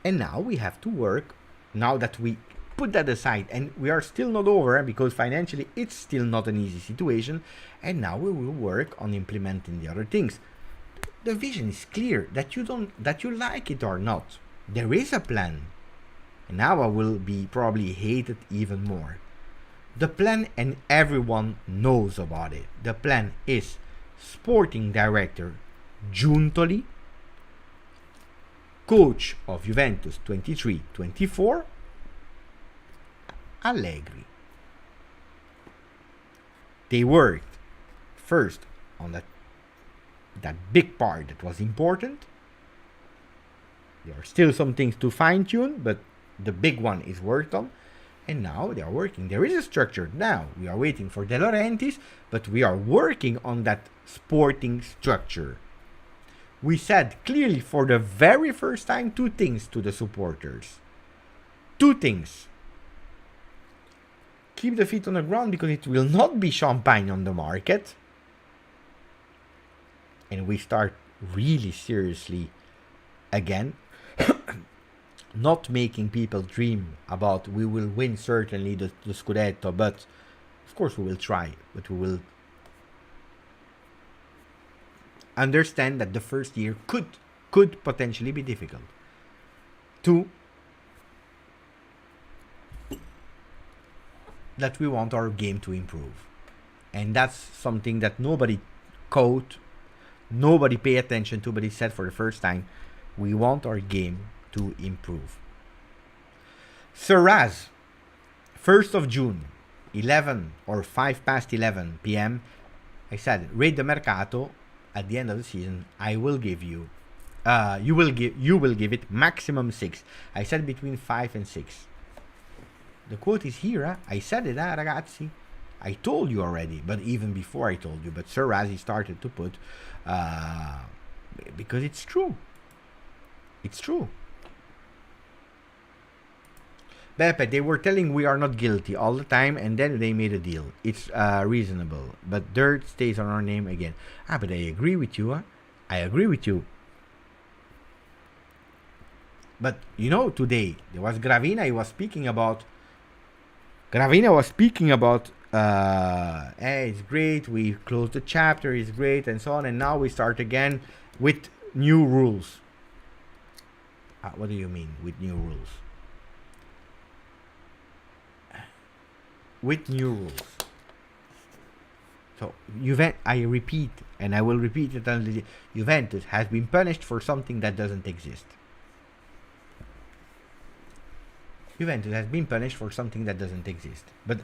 and now we have to work. Now that we put that aside, and we are still not over, because financially it's still not an easy situation, and now we will work on implementing the other things. The vision is clear, that you like it or not. There is a plan, and now I will be probably hated even more. The plan, and everyone knows about it. The plan is sporting director Giuntoli, coach of Juventus 23-24, Allegri. They worked first on that big part that was important. There are still some things to fine-tune, but the big one is worked on. And now they are working. There is a structure now. We are waiting for De Laurentiis, but we are working on that sporting structure. We said clearly for the very first time 2 things to the supporters. 2 things. Keep the feet on the ground, because it will not be champagne on the market. And we start really seriously again. Not making people dream about we will win certainly the Scudetto, but of course we will try, but we will understand that the first year could potentially be difficult. 2, that we want our game to improve, and that's something that nobody caught, nobody pay attention to, but he said for the first time, we want our game to improve. Serraz, 1st of June, 11 or 5 past 11 p.m. I said, rate the Mercato. At the end of the season, I will give you, you will give it maximum 6. I said between 5 and 6. The quote is here. I said it, ragazzi. I told you already, but even before I told you. But Sir Razzi started to put, because it's true. It's true. Beppe, they were telling we are not guilty all the time, and then they made a deal. It's reasonable, but dirt stays on our name again. But I agree with you. I agree with you. But you know, today there was Gravina. He was speaking about. Gravina was speaking about. Hey, it's great. We closed the chapter. It's great, and so on. And now we start again with new rules. What do you mean with new rules? With new rules. So, I repeat, and I will repeat it until Juventus has been punished for something that doesn't exist. Juventus has been punished for something that doesn't exist. But,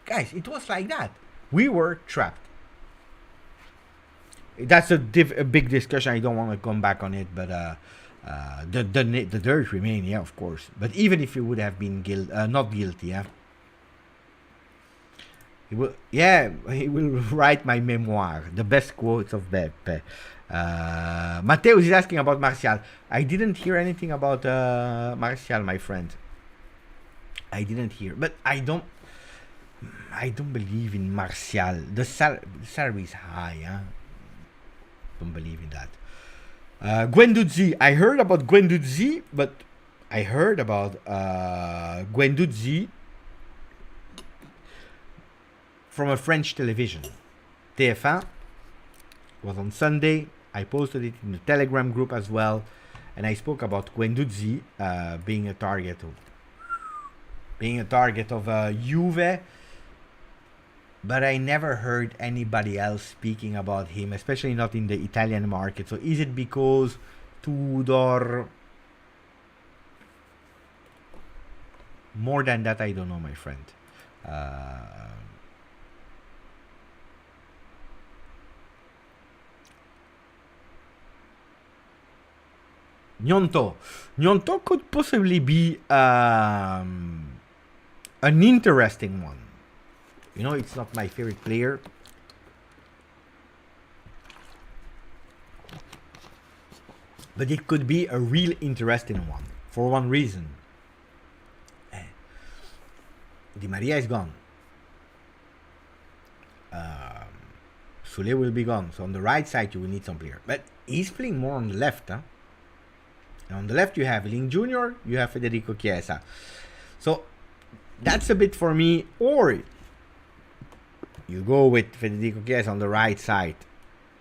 guys, it was like that. We were trapped. That's a big discussion. I don't want to come back on it, but the dirt remain, yeah, of course. But even if you would have been not guilty, yeah. He will write my memoir, the best quotes of Beppe. Mateus is asking about Martial. I didn't hear anything about Martial, my friend. I didn't hear, but I don't believe in Martial. The salary is high, huh? Don't believe in that. Guendouzi. I heard about Guendouzi, but I heard about Guendouzi from a French television. TF1 was on Sunday. I posted it in the Telegram group as well, and I spoke about Guendouzi being a target of Juve. But I never heard anybody else speaking about him, especially not in the Italian market. So is it because Tudor? More than that, I don't know, my friend. Gnonto could possibly be an interesting one. You know, it's not my favorite player. But it could be a real interesting one. For one reason. Di Maria is gone. Sule will be gone. So on the right side you will need some player. But he's playing more on the left. Huh? And on the left you have Iling Jr., you have Federico Chiesa. So that's a bit for me. Or you go with Federico Chiesa on the right side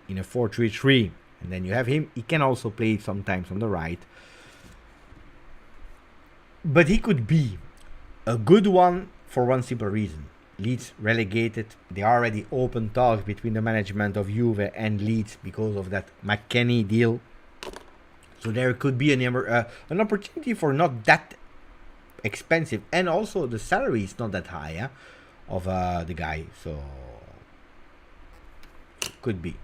in a 4-3-3, and then you have him. He can also play sometimes on the right. But he could be a good one for one simple reason. Leeds relegated. There are already open talks between the management of Juve and Leeds because of that McKennie deal. So there could be an opportunity for not that expensive. And also the salary is not that high, huh? Of the guy, so could be.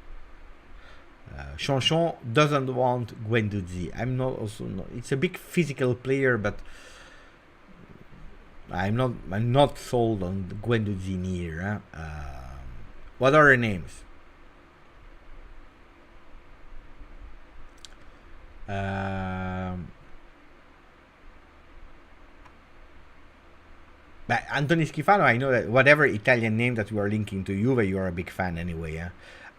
Chanchon doesn't want Guendouzi. I'm not. It's a big physical player, but I'm not sold on the Guendouzi neither. What are their names? But Anthony Schifano, I know that whatever Italian name that you are linking to Juve, you are a big fan anyway. Yeah?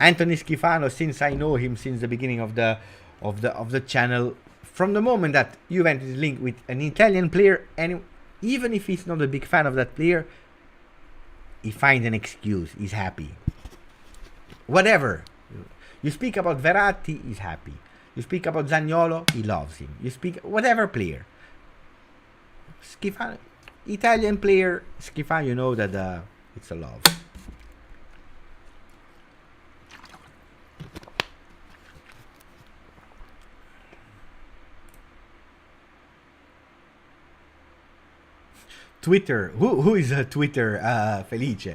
Anthony Schifano, since I know him since the beginning of the channel, from the moment that Juventus is linked with an Italian player, and even if he's not a big fan of that player, he finds an excuse. He's happy. Whatever. You speak about Verratti, he's happy. You speak about Zaniolo, he loves him. You speak whatever player. Schifano. Italian player, Schifano, you know that it's a love. Twitter. Who is Twitter, Felice?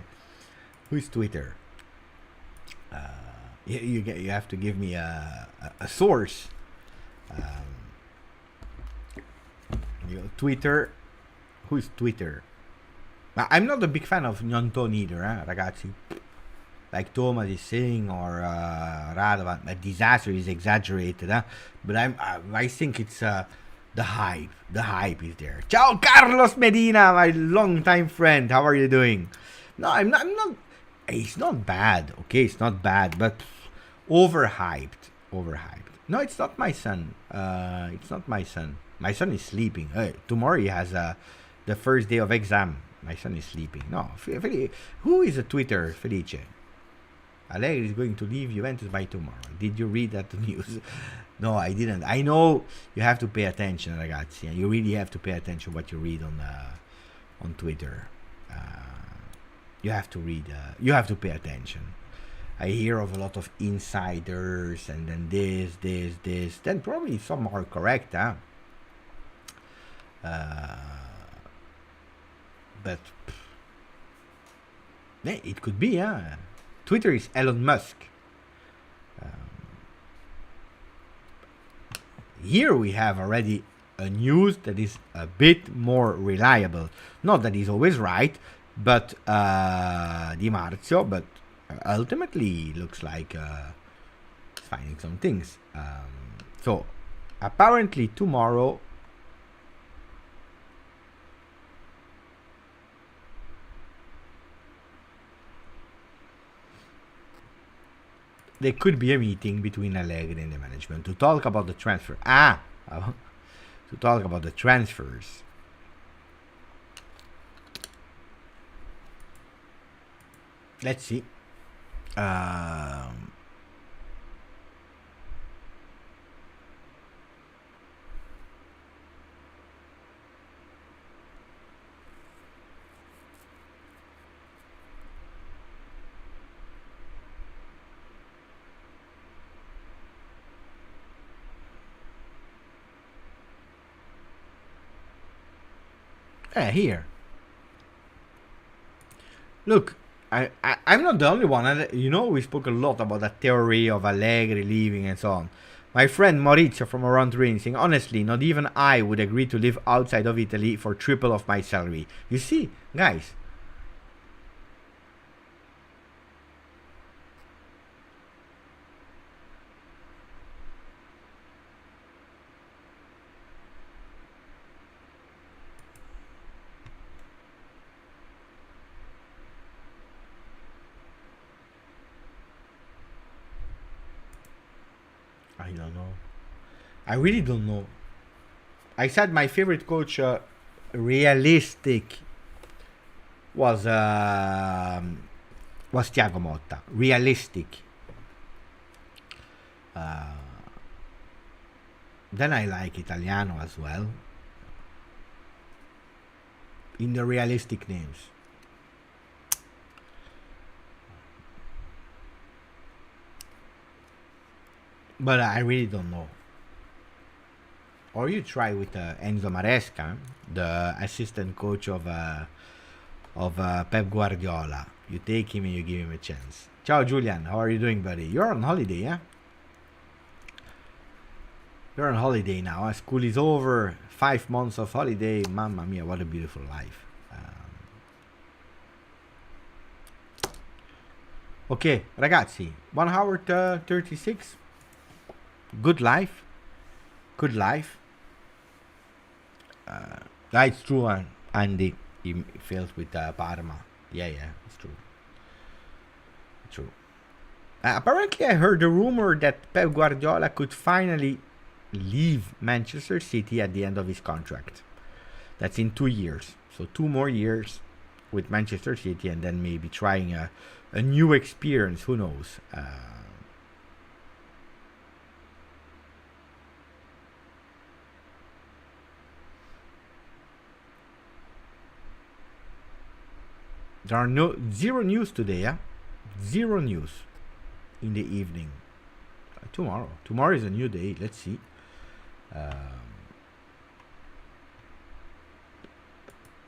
Who is Twitter? You have to give me a source. Twitter. Who is Twitter? I'm not a big fan of Gnonto either, ragazzi. Like Thomas is saying, or Radovan. A disaster is exaggerated, but I think it's the hype. The hype is there. Ciao, Carlos Medina, my longtime friend. How are you doing? No, I'm not. It's not bad. Okay, it's not bad, but overhyped. No, it's not my son. It's not my son. My son is sleeping. Tomorrow he has the first day of exam. My son is sleeping. No, who is a Twitter, Felice? Allegri is going to leave Juventus by tomorrow. Did you read that news? No, I didn't. I know you have to pay attention, ragazzi. You really have to pay attention what you read on Twitter. You have to read. You have to pay attention. I hear of a lot of insiders, and then this. Then probably some are correct, huh? But it could be, Twitter is Elon Musk. Here we have already a news that is a bit more reliable. Not that he's always right, but Di Marzio, but ultimately looks like finding some things. So apparently tomorrow there could be a meeting between Allegri and the management to talk about the transfer. To talk about the transfers. Let's see. Here. Look, I'm not the only one. You know, we spoke a lot about that theory of Allegri leaving and so on. My friend Maurizio from Around Train saying, honestly, not even I would agree to live outside of Italy for triple of my salary. You see, guys. I don't know. I really don't know. I said my favorite coach, realistic, was Thiago Motta. Realistic. Then I like Italiano as well. In the realistic names. But I really don't know. Or you try with Enzo Maresca, the assistant coach of Pep Guardiola. You take him and you give him a chance. Ciao Julian, how are you doing, buddy? You're on holiday, yeah? You're on holiday now. School is over. 5 months of holiday. Mamma mia, what a beautiful life. Ok, ragazzi, 1 hour 36. Good life. Good life. It's true, Andy. He failed with Parma. Yeah, it's true. True. Apparently, I heard a rumor that Pep Guardiola could finally leave Manchester City at the end of his contract. That's in 2 years. So 2 more years with Manchester City, and then maybe trying a new experience. Who knows? There are zero news today, yeah? Zero news in the evening. Tomorrow is a new day. Let's see.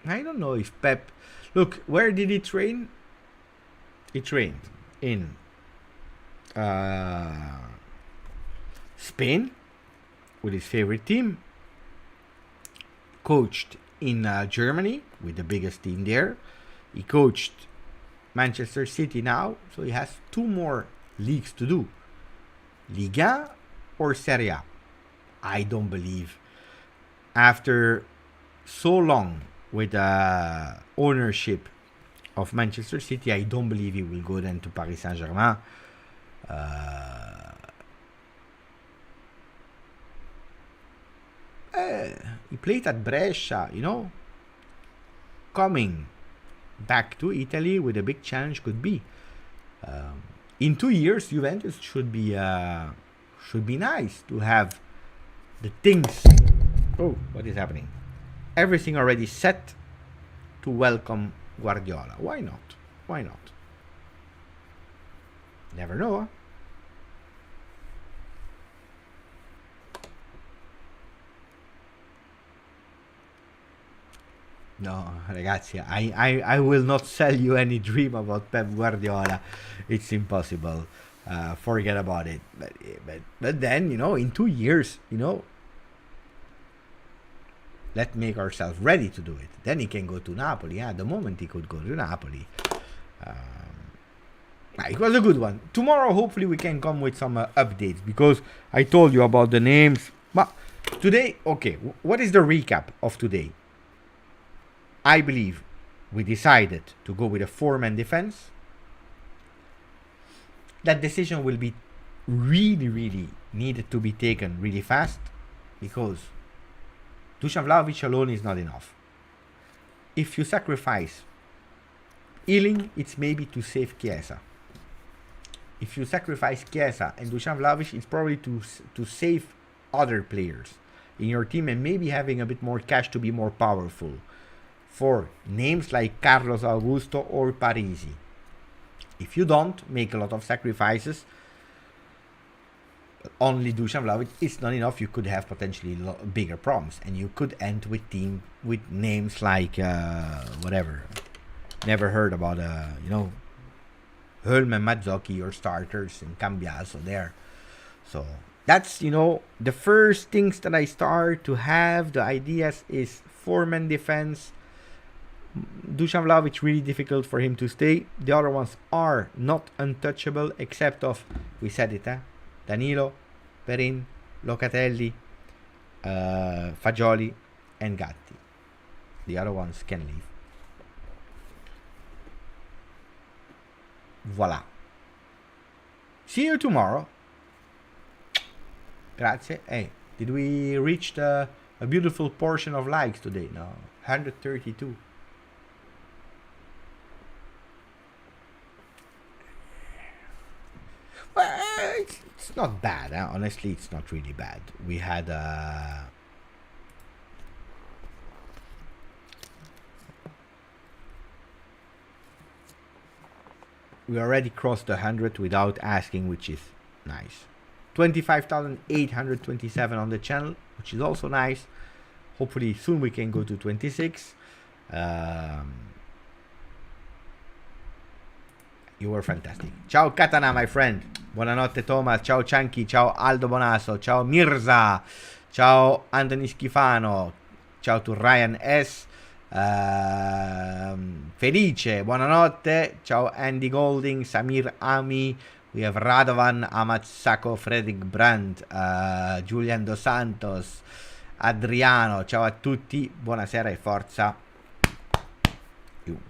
I don't know if Pep... Look, where did he train? He trained in Spain with his favorite team. Coached in Germany with the biggest team there. He coached Manchester City now, so he has 2 more leagues to do. Liga or Serie A? I don't believe. After so long with ownership of Manchester City, I don't believe he will go then to Paris Saint-Germain. He played at Brescia, you know. Coming back to Italy with a big challenge could be. In 2 years, Juventus should be nice to have the things. Oh, what is happening? Everything already set to welcome Guardiola. Why not? Why not? Never know. Huh? No, ragazzi, I will not sell you any dream about Pep Guardiola. It's impossible. Forget about it. But then, you know, in 2 years, you know, let's make ourselves ready to do it. Then he can go to Napoli. Yeah, at the moment he could go to Napoli. It was a good one. Tomorrow, hopefully, we can come with some updates because I told you about the names. But today, okay, what is the recap of today? I believe we decided to go with a 4-man defense. that decision will be really needed to be taken really fast, because Dusan Vlahovic alone is not enough. If you sacrifice Iling, it's maybe to save Chiesa. If you sacrifice Chiesa and Dusan Vlahovic, it's probably to save other players in your team and maybe having a bit more cash to be more powerful for names like Carlos Augusto or Parisi. If you don't make a lot of sacrifices, only Dusan Vlahovic, it's not enough. You could have potentially bigger problems, and you could end with names like whatever. Never heard about Hölm and Mazzocchi, your starters, and Cambiaso there. So that's the first things that I start to have the ideas is 4-man defense. Dusan Vlahovic, really difficult for him to stay. The other ones are not untouchable, except of, we said it, Danilo, Perin, Locatelli, Fagioli, and Gatti. The other ones can leave. Voila. See you tomorrow. Grazie. Hey, did we reach a beautiful portion of likes today? No, 132. Well, it's not bad. Honestly, it's not really bad. We had we already crossed the 100 without asking, which is nice. 25,827 on the channel, which is also nice. Hopefully soon we can go to 26. You were fantastic. Ciao Katana, my friend. Buonanotte Thomas. Ciao Cianchi. Ciao Aldo Bonasso. Ciao Mirza. Ciao Anthony Schifano. Ciao to Ryan S. Felice. Buonanotte. Ciao Andy Golding. Samir Ami. We have Radovan, Amat Sacco, Frederick Brandt, Julian Dos Santos, Adriano. Ciao a tutti. Buonasera e forza Juve.